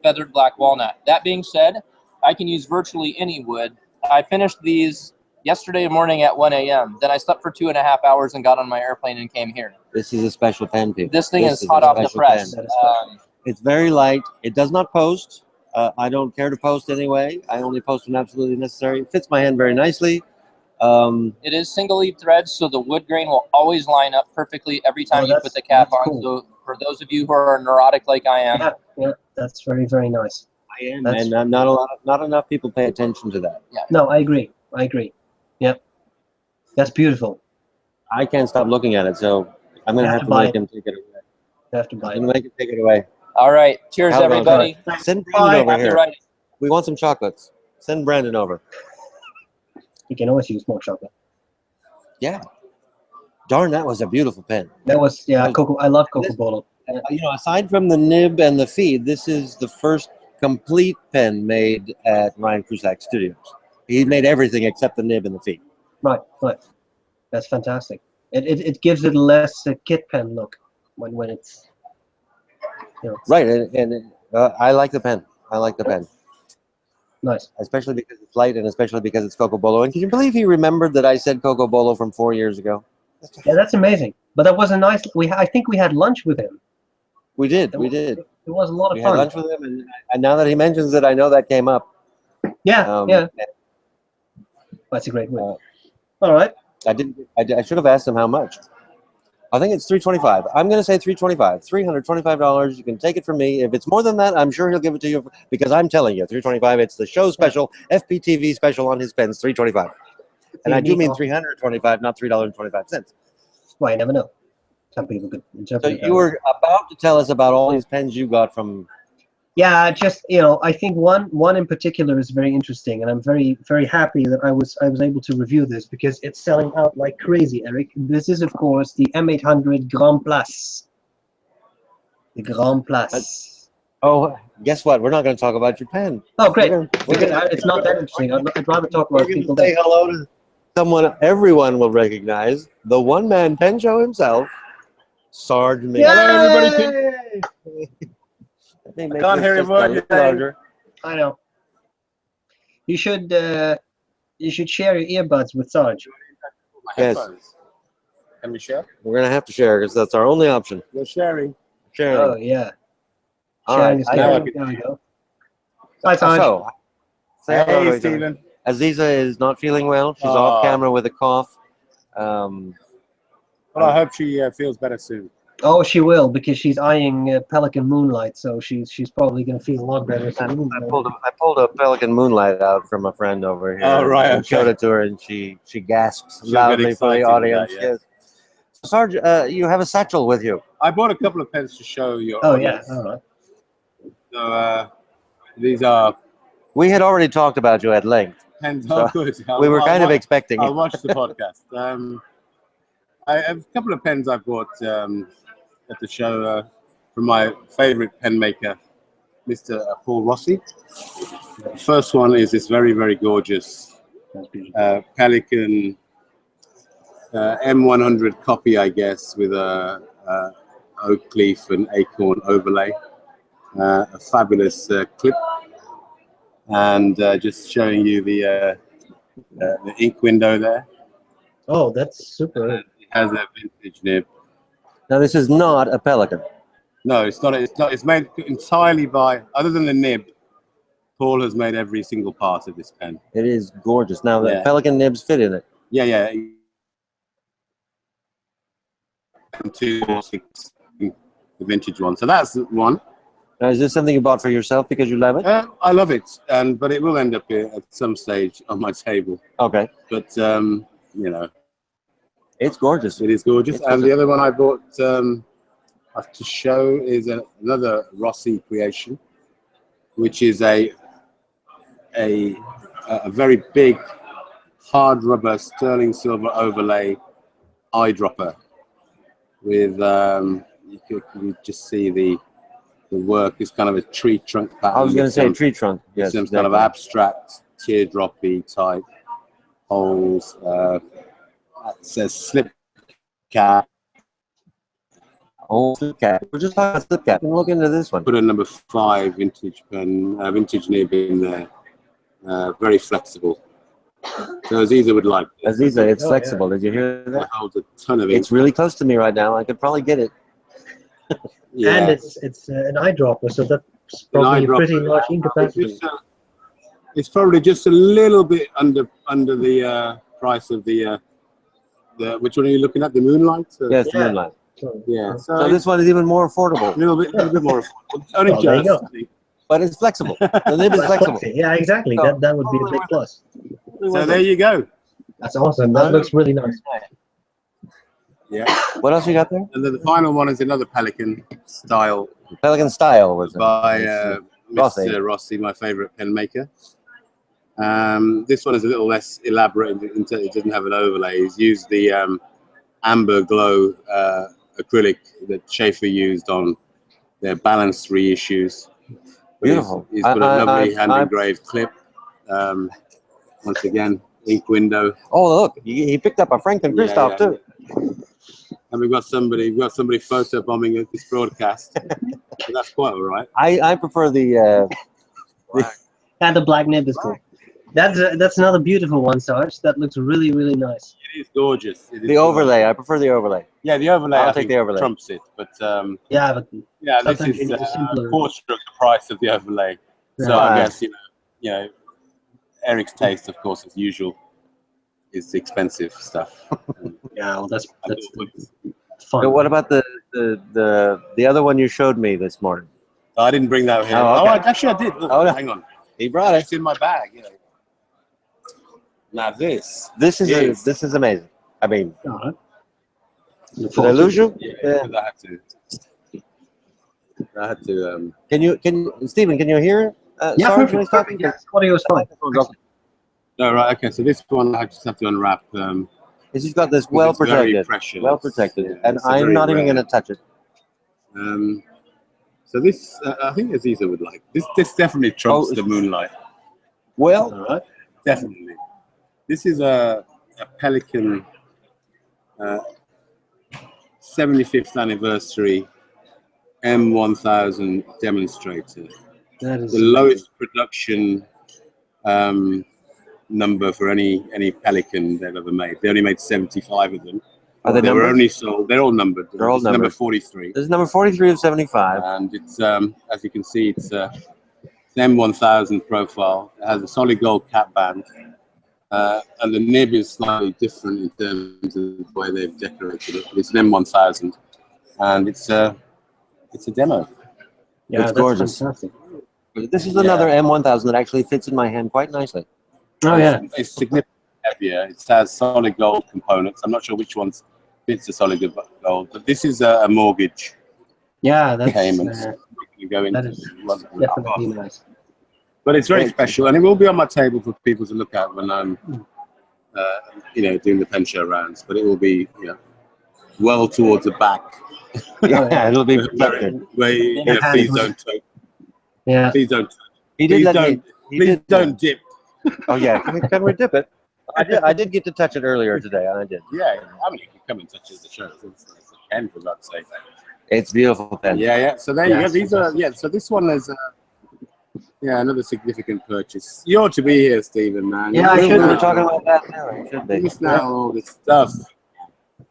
feathered black walnut. That being said, I can use virtually any wood. I finished these yesterday morning at 1 a.m. Then I slept for 2.5 hours and got on my airplane and came here. This is a special pen, people. This thing is hot off the press. It's very light. It does not post. I don't care to post anyway. I only post when absolutely necessary. It fits my hand very nicely. It is single lead thread, so the wood grain will always line up perfectly every time you put the cap on. Cool. So for those of you who are neurotic like I am, Yeah, that's very, very nice. I am, and not enough people pay attention to that. yeah. No, I agree. Yep. That's beautiful. I can't stop looking at it, so I'm going to have to make him take it away. You have to buy I'm it. going to make him take it away. All right. Cheers, How about everybody. Send Brandon over Happy here. writing. We want some chocolates. Send Brandon over. You can always use more chocolate. Yeah. Darn, that was a beautiful pen. That was, Coco. I love Coco Bolo. Aside from the nib and the feed, this is the first complete pen made at Ryan Krusac Studios. He made everything except the nib and the feed. Right. That's fantastic. It gives it less kit pen look when it's, Right, and I like the pen. I like the pen. Nice. Especially because it's light and especially because it's Coco Bolo. And can you believe he remembered that I said Coco Bolo from 4 years ago? Yeah, that's amazing. But that was a nice. I think we had lunch with him. We did. It was a lot of We fun. had lunch with him, and now that he mentions it, I know that came up. Yeah. That's a great win. All right. I should have asked him how much. I think it's $325. I'm going to say $325. $325. You can take it from me. If it's more than that, I'm sure he'll give it to you because I'm telling you, $325. It's the show special, FPtv special on his pens, $325. And I do mean $325, not $3.25. Well, you never know. Some people could interpret it. So you were about to tell us about all these pens you got from. Yeah, just I think one in particular is very interesting, and I'm very, very happy that I was able to review this because it's selling out like crazy, Eric. This is of course the M800 Grand Place. The Grand Place. Oh, guess what? We're not going to talk about your pen. Oh, great! We're It's not that interesting. I'd rather talk about people. Say hello to someone everyone will recognize. The one-man pen show himself, Sarge. Hello, everybody. I can't hear your voice. I know. You should share your earbuds with Sarge. Yes. Can we share? We're going to have to share because that's our only option. We're sharing. Sharing. Oh yeah. All Sharing right. the screen. There we go. Hi, Sarge. So, say hello to Hey, each other. Stephen. Azizah is not feeling well. She's off camera with a cough. Well, I hope she feels better soon. Oh, she will, because she's eyeing Pelikan Moonlight, so she's probably going to feel a lot better. So I pulled a Pelikan Moonlight out from a friend over here. Oh, right, and showed it to her, and she gasps She'll get loudly for the excited with audience. that, yeah. Yes. Sarge, you have a satchel with you. I bought a couple of pens to show your oh, audience. yeah. All right. So these are We had already talked about you at length. pens. So Oh, good. We were kind of expecting I'll it. watch the podcast. I have a couple of pens I bought at the show from my favorite pen maker, Mr. Paul Rossi. The first one is this very, very gorgeous Pelikan M100 copy, I guess, with a oak leaf and acorn overlay. A fabulous clip, and just showing you the ink window there. Oh, that's super. It has a vintage nib. Now, this is not a Pelikan. No, it's not. It's not. It's made entirely by, other than the nib, Paul has made every single part of this pen. It is gorgeous. Now, the Yeah. Pelikan nibs fit in it. Yeah, yeah. The vintage one. So that's one. Now, is this something you bought for yourself because you love it? I love it, but it will end up here at some stage on my table. Okay. But you know, It's gorgeous. it is gorgeous. It's And the other one I bought to show is another Rossi creation, which is a very big hard rubber sterling silver overlay eyedropper with you can just see the work is kind of a tree trunk pattern. I was going to with say some- tree trunk. Yes, some kind of abstract teardroppy type holes. It says slip cap. Oh, slip cap. We're just talking about slip cap. You can look into this one. Put a number 5 vintage pen, vintage nib in there. Very flexible. So Azizah would like this. Azizah, it's Oh, flexible. Did you hear It that? holds a ton of ink. It's really close to me right now. I could probably get it. Yeah. And it's an eyedropper, so that's probably a pretty large ink capacity. It's probably just a little bit under the price of the which one are you looking at? The Moonlight? Yes, the Yeah. Moonlight. Yeah. So this one is even more affordable, a little bit more affordable. Only Oh, there you just. go. but it's flexible. The nib is flexible. Yeah, exactly. So- That would be the big plus. So there you go. That's awesome. That looks really nice. Yeah. What else you got there? And then the final one is another Pelikan style Pelikan style was it? by Rossi. Mr. Rossi, my favorite pen maker. This one is a little less elaborate. It doesn't have an overlay. He's used the amber glow acrylic that Schaefer used on their balanced reissues. But Beautiful. He's got a lovely hand engraved clip. Once again, ink window. Oh, look, he picked up a Franklin-Christoph Yeah, too. And we've got somebody photo bombing at this broadcast. But that's quite all right. I prefer the And the black nib is cool. That's another beautiful one, Sarge. That looks really, really nice. It is gorgeous. the overlay. I prefer the overlay. Yeah, the overlay. I'll I take think the overlay. trumps it, but Yeah, but yeah, this sometimes is you need a simpler- a portion of the price of the overlay. So Yeah. I guess you know, Eric's taste, of course, as usual, is expensive stuff. yeah, well, that's I thought it was- fun. So what about the other one you showed me this morning? I didn't bring that here. Oh, okay. Actually, I did. Look, Oh, no. hang on, He brought it. it's in my bag. You know. Now this. This is Yes. this is amazing. I mean, Alright. did I lose you? Yeah, because I had to. Can you Stephen? Can you hear? Yeah, Sarge when perfect. he's talking? Yeah, audio is fine. No, right. Okay, so this one I just have to unwrap. This has got this It's well very protected, precious. well protected, Yeah, and it's a I'm very not even rare. going to touch it. So this, I think Azizah would like. This definitely trumps Oh, the Moonlight. Well, Alright. Definitely. This is a Pelikan 75th anniversary M1000 demonstrator. That is The lowest production number for any Pelikan they've ever made. They only made 75 of them. Are they They were numbered? only sold. They're all numbered. They're all This is number numbered. 43. This is number 43 of 75. And it's, as you can see, it's an M1000 profile. It has a solid gold cap band. And the nib is slightly different in terms of the way they've decorated it. It's an M1000. And it's a demo. Yeah, It's that's gorgeous. fantastic. This is another M1000 that actually fits in my hand quite nicely. Oh yeah. It's significantly heavier. It has solid gold components. I'm not sure which ones fits the solid gold, but this is a mortgage Yeah, that's payment. You go into that is one- definitely nice. But it's very special, and it will be on my table for people to look at when I'm, doing the pen show rounds. But it will be, well towards the back. Yeah, it'll be protected. Where please don't touch. Yeah. Please don't. He did Please let don't. me. He Please did. don't dip. Oh yeah, can we dip it? I did get to touch it earlier today. I did. Yeah, I mean, you can come and touch it at the show. It's a pen, for God's sake. It's a beautiful pen. Yeah. So there you go. These are So this one is another significant purchase. You ought to be here, Stephen, man. Yeah, I We should were be. talking about that now. It should be. Miss now all this stuff.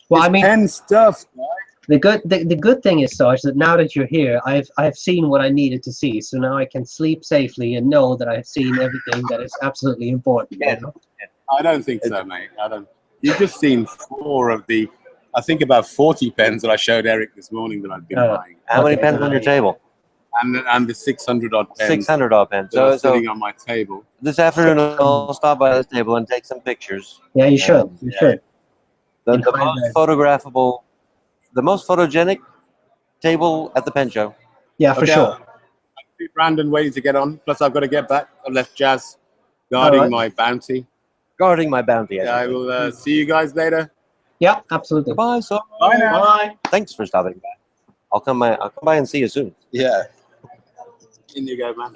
Well, It's I mean, pen stuff. the good thing is, Sarge, that now that you're here, I've seen what I needed to see. So now I can sleep safely and know that I've seen everything that is absolutely important. Yeah. You know? I don't think so, mate. I don't. You've just seen 4 of the, I think about 40 pens that I showed Eric this morning that I've been buying, How many Okay. pens on your table? and the 600 odd pens 600 odd pens. that are So sitting on my table. this afternoon I'll stop by this table and take some pictures. Yeah, you should. You should. The In most hindsight. photographable, the most photogenic table at the pen show. Yeah, for Okay, sure. Brandon waiting to get on. Plus, I've got to get back. I've left Jazz guarding All right. my bounty. Guarding my bounty. Yeah, I will see you guys later. Yeah, absolutely. Goodbye, so Bye now. Bye. thanks for stopping by. I'll come by and see you soon. Yeah. In you go, man.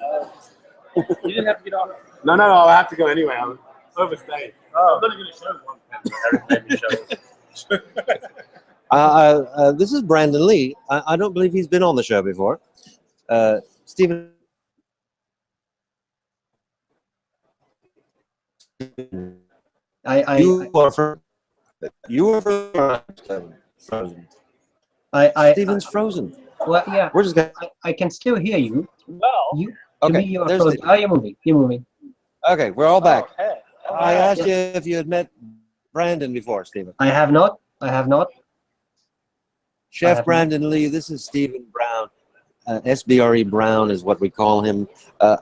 You didn't have to get off. No, I have to go anyway. I'm overstayed. Oh. I'm only going to show one pen. This is Brandon Lee. I don't believe he's been on the show before. Stephen. You were frozen. Stephen's frozen. Well, yeah. We're just gonna. I can still hear you. Well, You. To Okay. me, you are there's frozen. the- Oh, you're moving. You're moving. Okay, we're all back. hey. I asked you if you had met Brandon before, Stephen. I have not. I have not. Chef haven't. Brandon Lee. This is Stephen Brown. SBRE Brown is what we call him,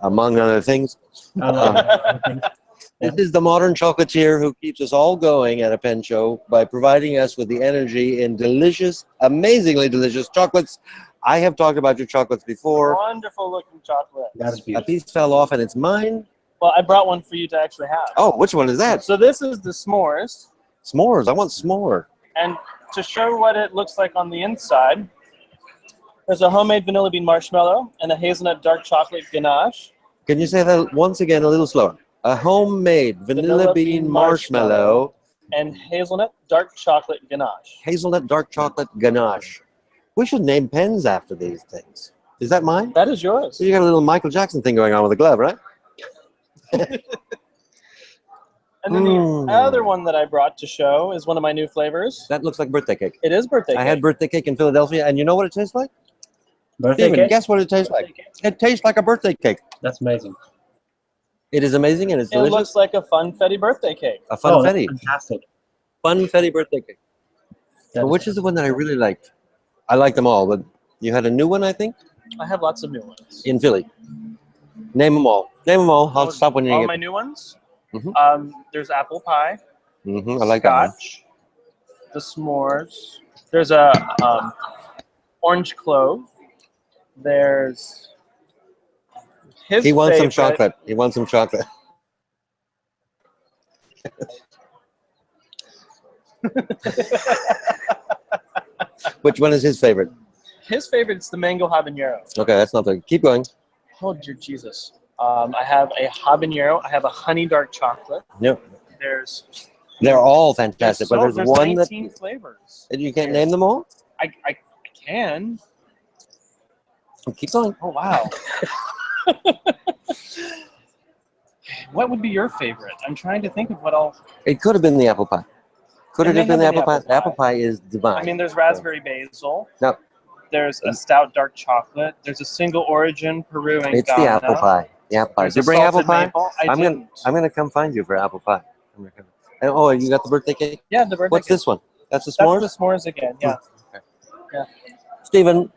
among other things. This is the modern chocolatier who keeps us all going at a pen show by providing us with the energy in delicious, amazingly delicious chocolates. I have talked about your chocolates before. Wonderful looking chocolate. That's A beautiful. piece fell off and it's mine. Well, I brought one for you to actually have. Oh, which one is that? So this is the s'mores, S'mores. I want s'more. and to show what it looks like on the inside, there's a homemade vanilla bean marshmallow and a hazelnut dark chocolate ganache. Can you say that once again a little slower? A homemade vanilla bean marshmallow, And hazelnut dark chocolate ganache. hazelnut dark chocolate ganache. We should name pens after these things. Is that mine? That is yours. So you got a little Michael Jackson thing going on with the glove, right? And then the other one that I brought to show is one of my new flavors. That looks like birthday cake. It is birthday I cake. had birthday cake in Philadelphia, and you know what it tastes like? Birthday Steven, cake? guess what it tastes like? It tastes like a birthday cake. That's amazing. It is amazing and it's It delicious. looks like a funfetti birthday cake. A Oh, funfetti. that's fantastic. Funfetti birthday cake. That So which is the one that I really liked? I like them all, but you had a new one, I think, I have lots of new ones. in Philly. Name them all. Name them all. I'll stop when you All get my new ones. Mhm. There's apple pie. I like that one. Scotch. The s'mores. There's a orange clove. There's his He wants some favorite- chocolate. He wants some chocolate. Which one is his favorite? His favorite is the mango habanero. Okay, that's not the. Keep going. Oh dear Jesus. I have a habanero. I have a honey dark chocolate. Yep. There's They're all fantastic, but there's one that 19 flavors. you can't name them all. I can. Keep going. Oh wow. What would be your favorite? I'm trying to think of what I'll. It could have been the apple pie. Could And it have they been the have apple the pie? Apple pie is divine. I mean, there's raspberry basil. No. There's a stout dark chocolate. There's a single origin Peru and It's the Ghana. apple pie. The apple pie. There's Did you a bring apple salted pie? maple. I'm gonna come find you for apple pie. I'm gonna come. And, oh, you got the birthday cake? Yeah, the birthday What's cake. this one? That's the s'mores? That's the s'mores again, yeah. Okay. Yeah. Stephen,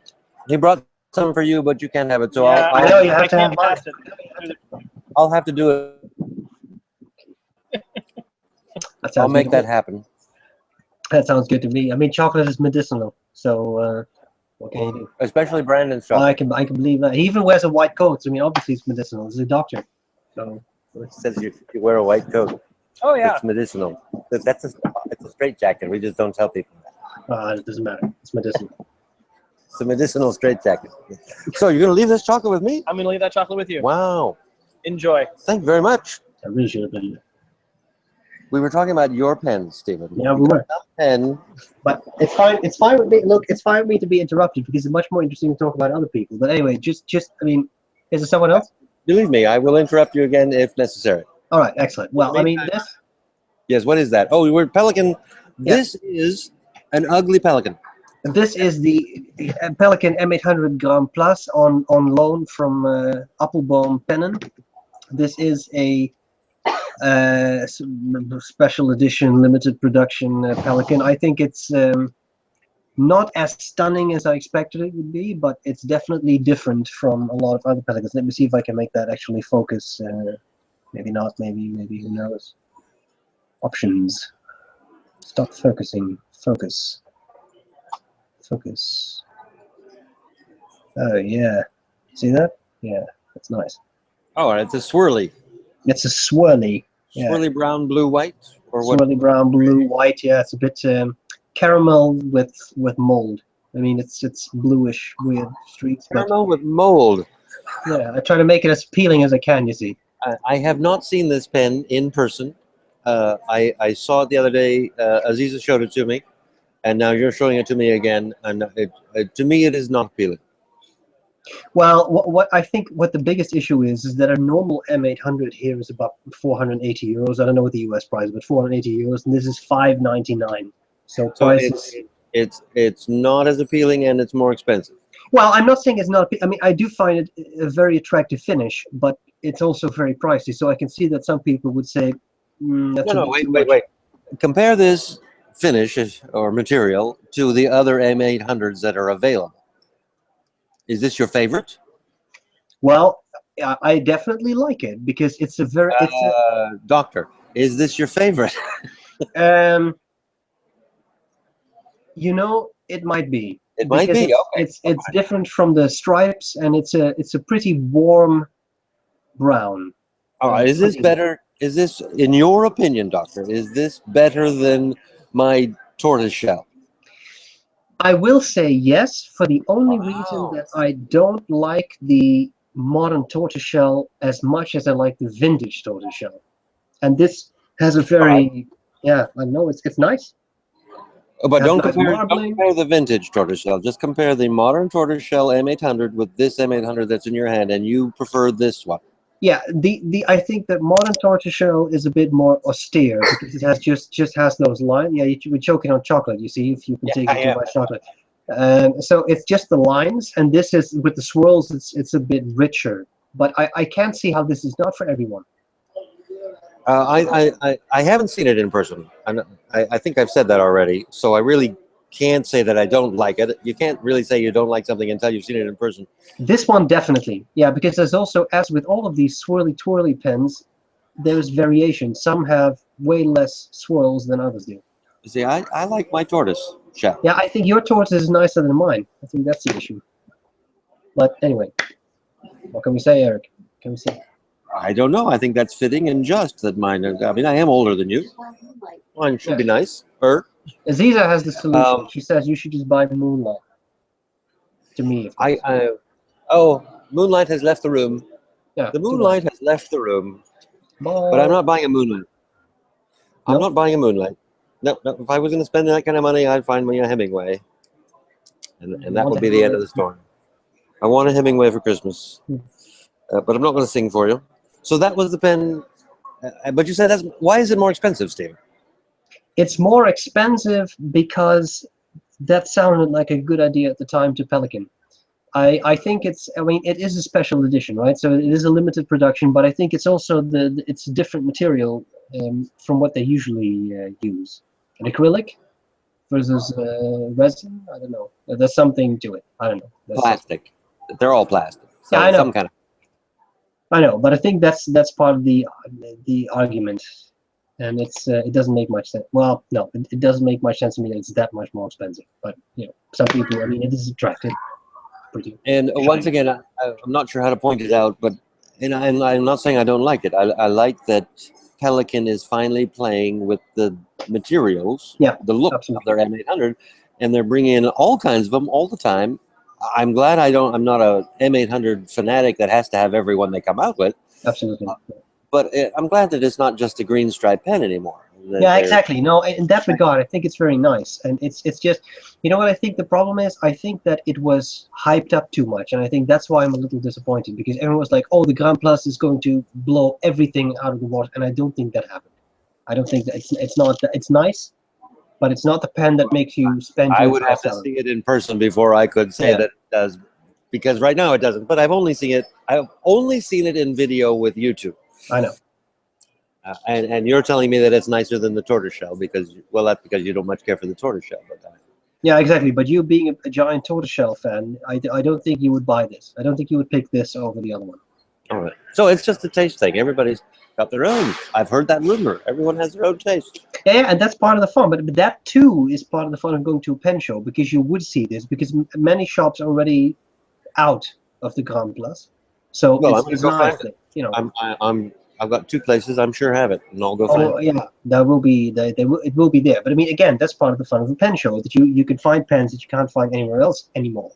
he brought some for you, but you can't have it. So Yeah, I know you have to have mine. pass it. I'll have to do it. I'll make that happen. That sounds good to me. I mean, chocolate is medicinal, so what can you do? Especially Brandon's I chocolate. can believe that. He even wears a white coat. So, I mean, obviously it's medicinal. He's a doctor. So It says you wear a white coat. Oh, yeah. It's medicinal. It's a straight jacket. We just don't tell people that. it doesn't matter. It's medicinal. It's a medicinal straight jacket. So you're gonna leave this chocolate with me? I'm going to leave that chocolate with you. Wow. Enjoy. Thank you very much. I really should have been there. We were talking about your pen, Stephen. Yeah, we were. Pen. But it's fine. It's fine with me. Look, it's fine with me to be interrupted because it's much more interesting to talk about other people. But anyway, I mean, is there someone else? Believe me, I will interrupt you again if necessary. All right, excellent. Well, I mean, this. Yes, what is that? Oh, we're Pelikan. Yeah. This is an ugly Pelikan. This is the Pelikan M800 Grand Plus on loan from Appelboom Pennen. This is a special edition, limited production Pelikan. I think it's not as stunning as I expected it would be, but it's definitely different from a lot of other Pelikans. Let me see if I can make that actually focus. Maybe not. Maybe. Who knows? Options. Stop focusing. Focus. Focus. Oh yeah, see that? Yeah, that's nice. Oh, and it's a swirly. It's a swirly. Yeah. Swirly brown, blue, white, or what? Swirly brown, blue, white. Yeah, it's a bit caramel with mold. I mean, it's bluish, weird streaks. But Caramel with mold. yeah, I try to make it as appealing as I can. You see. I have not seen this pen in person. I saw it the other day. Azizah showed it to me, and now you're showing it to me again. And to me, it is not appealing. Well, what I think what the biggest issue is that a normal M800 here is about 480 euros. I don't know what the US price is, but 480 euros, and this is 599. So prices. It's not as appealing, and it's more expensive. Well, I'm not saying it's not. I mean, I do find it a very attractive finish, but it's also very pricey. So I can see that some people would say, that's No, wait. Compare this finish or material to the other M800s that are available. Is this your favorite? Well, I definitely like it because it's a very. Doctor, is this your favorite? You know, it might be. It might be. Okay. It's different from the stripes, and it's a pretty warm brown. All right. Is this better? Is this, in your opinion, Doctor, is this better than my tortoise shell? I will say yes, for the only reason that I don't like the modern tortoiseshell as much as I like the vintage tortoiseshell. And this has a very, I know it's nice. But don't nice compare the vintage tortoiseshell. Just compare the modern tortoiseshell M800 with this M800 that's in your hand, and you prefer this one. Yeah, I think that modern tortoiseshell is a bit more austere because it has just has those lines. Yeah, you're choking on chocolate. You see, if you can take too much chocolate. So it's just the lines, and this is with the swirls. It's a bit richer, but I can't see how this is not for everyone. I haven't seen it in person. I think I've said that already. So I really can't say that I don't like it. You can't really say you don't like something until you've seen it in person. This one definitely, yeah, because there's also, as with all of these swirly twirly pens, there's variation. Some have way less swirls than others do. You see, I like my tortoise shell. Yeah, I think your tortoise is nicer than mine. I think that's the issue. But anyway, what can we say, Eric? Can we say? I don't know. I think that's fitting and just that mine. I mean, I am older than you. Mine should be nice. Azizah has the solution. She says you should just buy Moonlight. To me, oh, Moonlight has left the room. Yeah, the Moonlight has left the room. Bye. But I'm not buying a Moonlight. I'm not buying a Moonlight. No. If I was going to spend that kind of money, I'd find me a Hemingway, and that would be the end of the story. I want a Hemingway for Christmas, but I'm not going to sing for you. So that was the pen. But you said why is it more expensive, Steve? It's more expensive because that sounded like a good idea at the time to Pelikan. I think it's, I mean, it is a special edition, right? So it is a limited production, but I think it's also it's different material from what they usually use. An acrylic versus resin. I don't know. There's something to it. I don't know. That's Plastic. They're all plastic. So yeah, I know. some kind of. I know, but I think that's part of the argument, and it doesn't make much sense. Well, no, it doesn't make much sense to me that it's that much more expensive. But you know, some people, I mean, it is attractive. And once again, I'm not sure how to point it out, but I'm not saying I don't like it. I like that Pelikan is finally playing with the materials, the look absolutely. of their M800, and they're bringing in all kinds of them all the time. I'm glad I'm not a M800 fanatic that has to have every one they come out with. Absolutely. But I'm glad that it's not just a green stripe pen anymore. Yeah, exactly. No, in that regard, I think it's very nice, and it's just, you know what I think the problem is? I think that it was hyped up too much, and I think that's why I'm a little disappointed, because everyone was like, "Oh, the Grand Plus is going to blow everything out of the water," and I don't think that happened. I don't think that it's not that it's nice, but it's not the pen that makes you spend. I would have to see it in person before I could say that it does, because right now it doesn't. But I've only seen it in video with YouTube. I know. And you're telling me that it's nicer than the tortoiseshell because, well, that's because you don't much care for the tortoiseshell. But yeah, exactly. But you being a giant tortoiseshell fan, I don't think you would buy this. I don't think you would pick this over the other one. All right. So it's just a taste thing. Everybody's got their own. I've heard that rumor. Everyone has their own taste. Yeah, and that's part of the fun. But that too is part of the fun of going to a pen show, because you would see this, because many shops are already out of the Grand Plus. So it's nice that, you know. I've got 2 places. I'm sure have it, and I'll go find it. Oh yeah, that will be it will be there. But I mean, again, that's part of the fun of a pen show, that you can find pens that you can't find anywhere else anymore.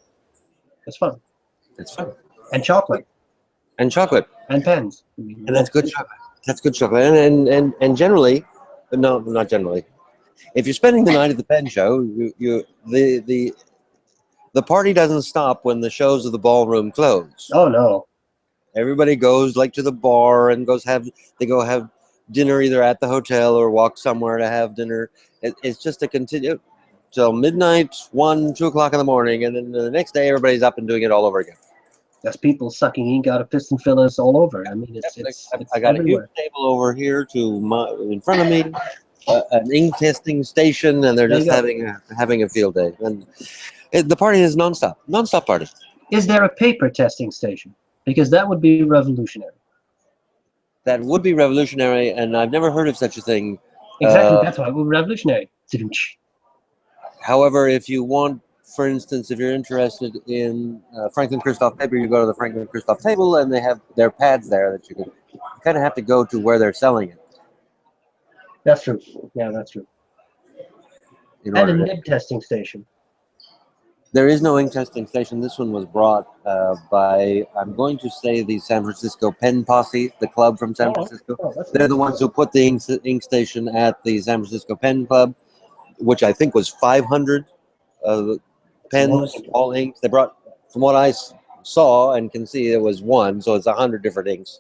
That's fun. It's fun. And chocolate. And chocolate. And pens. And that's good chocolate. That's good chocolate. And generally, no, not generally. If you're spending the night at the pen show, the party doesn't stop when the shows of the ballroom close. Oh no. Everybody goes like to the bar and they go have dinner either at the hotel or walk somewhere to have dinner. It's just a continue till midnight, 1, 2 o'clock in the morning, and then the next day everybody's up and doing it all over again. That's people sucking ink out of piston fillers all over. I mean, it's I got everywhere. a huge table over here in front of me, an ink testing station, and they're just having a field day. And the party is nonstop party. Is there a paper testing station? Because that would be revolutionary. That would be revolutionary, and I've never heard of such a thing. Exactly, that's why it would be revolutionary. However, if you want, for instance, if you're interested in Franklin-Christoph paper, you go to the Franklin-Christoph table, and they have their pads there that you kind of have to go to where they're selling it. That's true. Yeah, that's true. And a nib testing station. There is no ink testing station. This one was brought by, I'm going to say, the San Francisco Pen Posse, the club from San Francisco. They're the ones who put the ink station at the San Francisco Pen Club, which I think was 500 pens, all inks. They brought, from what I saw and can see, it was 1, so it's 100 different inks,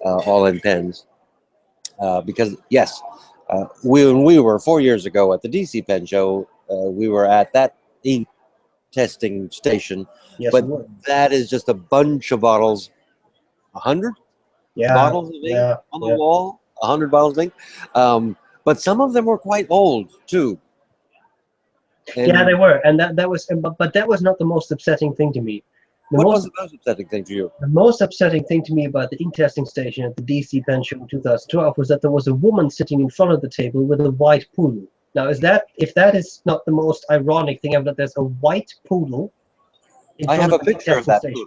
all in pens. Because, yes, when we were 4 years ago at the DC Pen Show, we were at that ink testing station, but that is just a bunch of bottles, 100 bottles of ink on the wall, 100 bottles of ink. But some of them were quite old too. And yeah, they were, and that was, but that was not the most upsetting thing to me. What was the most upsetting thing to you? The most upsetting thing to me about the ink testing station at the DC Pen Show in 2012 was that there was a woman sitting in front of the table with a white poodle. Now, if that is not the most ironic thing ever, that there's a white poodle. I have a picture of that poodle.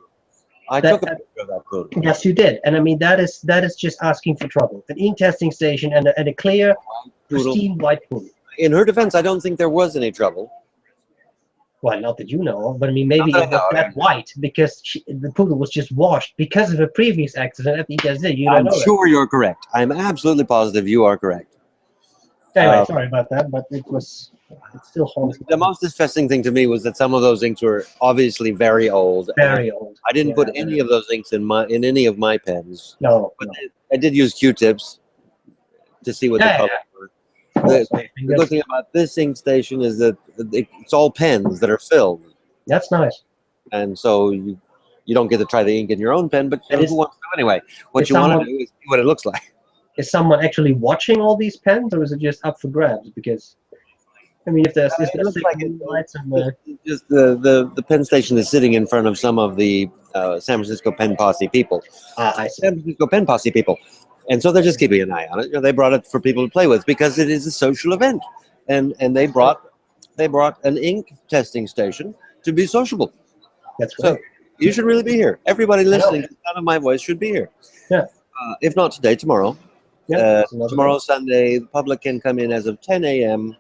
I took a picture of that poodle. Yes, you did, and I mean that is just asking for trouble. An ink testing station and a clear, pristine white poodle. In her defense, I don't think there was any trouble. Well, not that you know of, but I mean maybe it was that white because the poodle was just washed because of a previous accident at the EKZ. I'm sure you're correct. I'm absolutely positive you are correct. Anyway, sorry about that, but it still haunts me. The most distressing thing to me was that some of those inks were obviously very old. Very old. I didn't put any of those inks in any of my pens. No. But I did use Q-tips to see what the colors were. course. The good thing about this ink station is that it's all pens that are filled, That's nice. and so you don't get to try the ink in your own pen, but And who wants to anyway? What is you want someone- to do is see what it looks like. Is someone actually watching all these pens, or is it just up for grabs? Because, I mean, if there's It looks six like it. lights on the... Just the pen station is sitting in front of some of the San Francisco Pen Posse people. I see. San Francisco Pen Posse people. And so they're just keeping an eye on it. You know, they brought it for people to play with because it is a social event. And they brought an ink testing station to be sociable. That's great. So you should really be here. Everybody listening to the sound of my voice should be here. Yeah. If not today, tomorrow. Yeah, that's another Tomorrow, Sunday, the public can come in as of 10 a.m.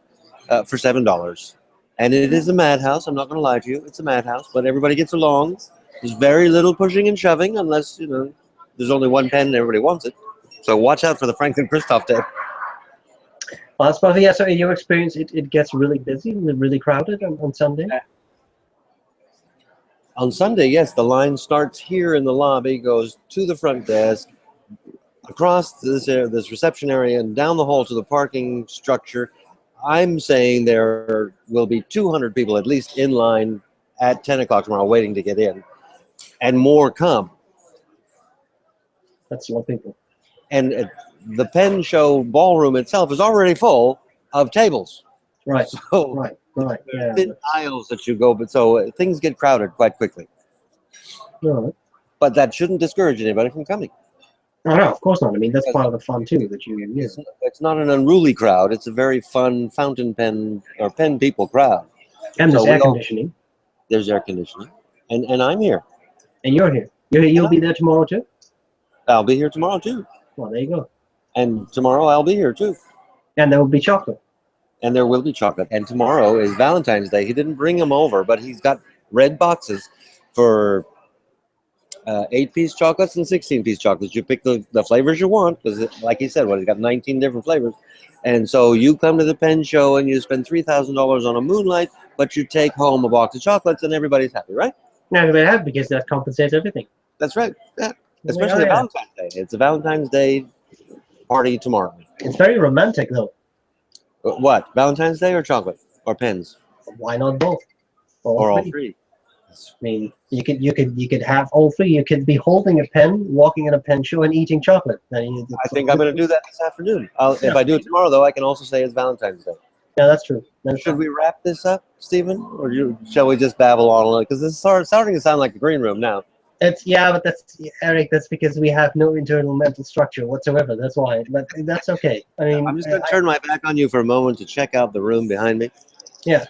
For $7. And it is a madhouse. I'm not going to lie to you. It's a madhouse, but everybody gets along. There's very little pushing and shoving unless, you know, there's only one pen and everybody wants it. So watch out for the Franklin-Christoph tape. Well, that's probably, yeah, so in your experience, it gets really busy and really crowded on Sunday? On Sunday, yes, the line starts here in the lobby, goes to the front desk, across this reception area, and down the hall to the parking structure. I'm saying there will be 200 people at least in line at 10 o'clock tomorrow waiting to get in, and more come. That's a lot of people. And the pen show ballroom itself is already full of tables. Right, So right. Yeah. thin aisles that you go, but so things get crowded quite quickly. Right. But that shouldn't discourage anybody from coming. Oh, no, of course not. I mean, that's part of the fun, too, that you use. It's not an unruly crowd. It's a very fun fountain pen or pen people crowd. And there's So air conditioning. There's air conditioning. And I'm here. And you're here. You'll be there tomorrow, too? I'll be here tomorrow, too. Well, there you go. And tomorrow I'll be here, too. And there will be chocolate. And there will be chocolate. And tomorrow is Valentine's Day. He didn't bring them over, but he's got red boxes for 8-piece chocolates and 16-piece chocolates. You pick the flavors you want, because like he said, he's got 19 different flavors. And so you come to the pen show and you spend $3,000 on a Moonlight, but you take home a box of chocolates and everybody's happy, right? No, they have, because that compensates everything. That's right. Yeah. Especially Valentine's Day. It's a Valentine's Day party tomorrow. It's very romantic, though. What? Valentine's Day or chocolate? Or pens? Why not both? Or all three? I mean, you could have all three. You could be holding a pen, walking in a pen show, and eating chocolate. I think I'm going to do that this afternoon. If I do it tomorrow, though, I can also say it's Valentine's Day. Yeah, that's true. Should we wrap this up, Stephen? Or shall we just babble on a little? Because this is starting to sound like a green room now. But that's, Eric, that's because we have no internal mental structure whatsoever. That's why. But that's okay. I mean, I'm just going to turn my back on you for a moment to check out the room behind me. Yeah.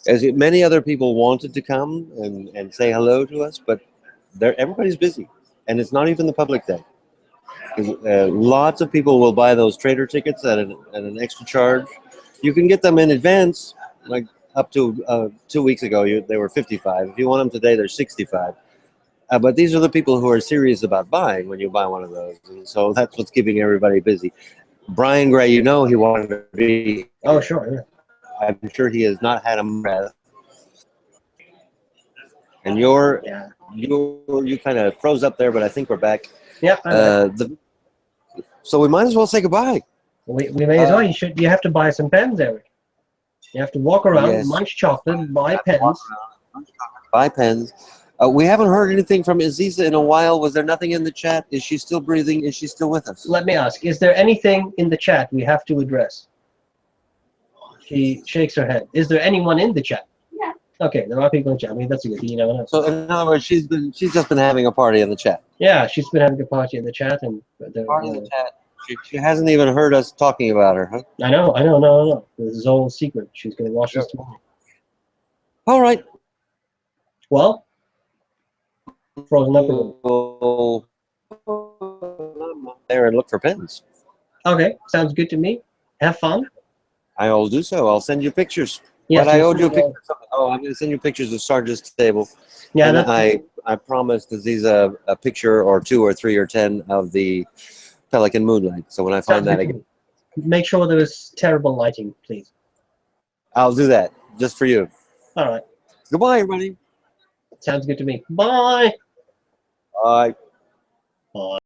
As many other people wanted to come and say hello to us, but everybody's busy, and it's not even the public day. Lots of people will buy those trader tickets at an extra charge. You can get them in advance, like up to 2 weeks ago, they were $55. If you want them today, they're $65. But these are the people who are serious about buying when you buy one of those, and so that's what's keeping everybody busy. Brian Gray, he wanted to be. Oh, sure. Yeah. I'm sure he has not had a breath. And you kind of froze up there, but I think we're back. Yeah. So we might as well say goodbye. We may as well. You have to buy some pens, Eric. You have to walk around, Yes. munch chocolate, buy pens. Buy pens. We haven't heard anything from Azizah in a while. Was there nothing in the chat? Is she still breathing? Is she still with us? Let me ask, is there anything in the chat we have to address? She shakes her head. Is there anyone in the chat? Yeah. Okay, there are people in the chat. I mean, that's a good thing. You never know. So in other words, she's just been having a party in the chat. Yeah, she's been having a party in the chat, and Party in the chat. She hasn't even heard us talking about her, huh? I know. No. This is all secret. She's going to watch this tomorrow. All right. Well, frozen up again. Go there and look for pens. Okay, sounds good to me. Have fun. I'll do so. I'll send you pictures. Yes, But I owed you a picture. I'm going to send you pictures of Sarge's table. Yeah, and that's, I promised Azizah a picture or 2 or 3 or 10 of the Pelikan Moonlight. So when I find that again, make sure there is terrible lighting, please. I'll do that just for you. All right. Goodbye, everybody. Sounds good to me. Bye. Bye. Bye.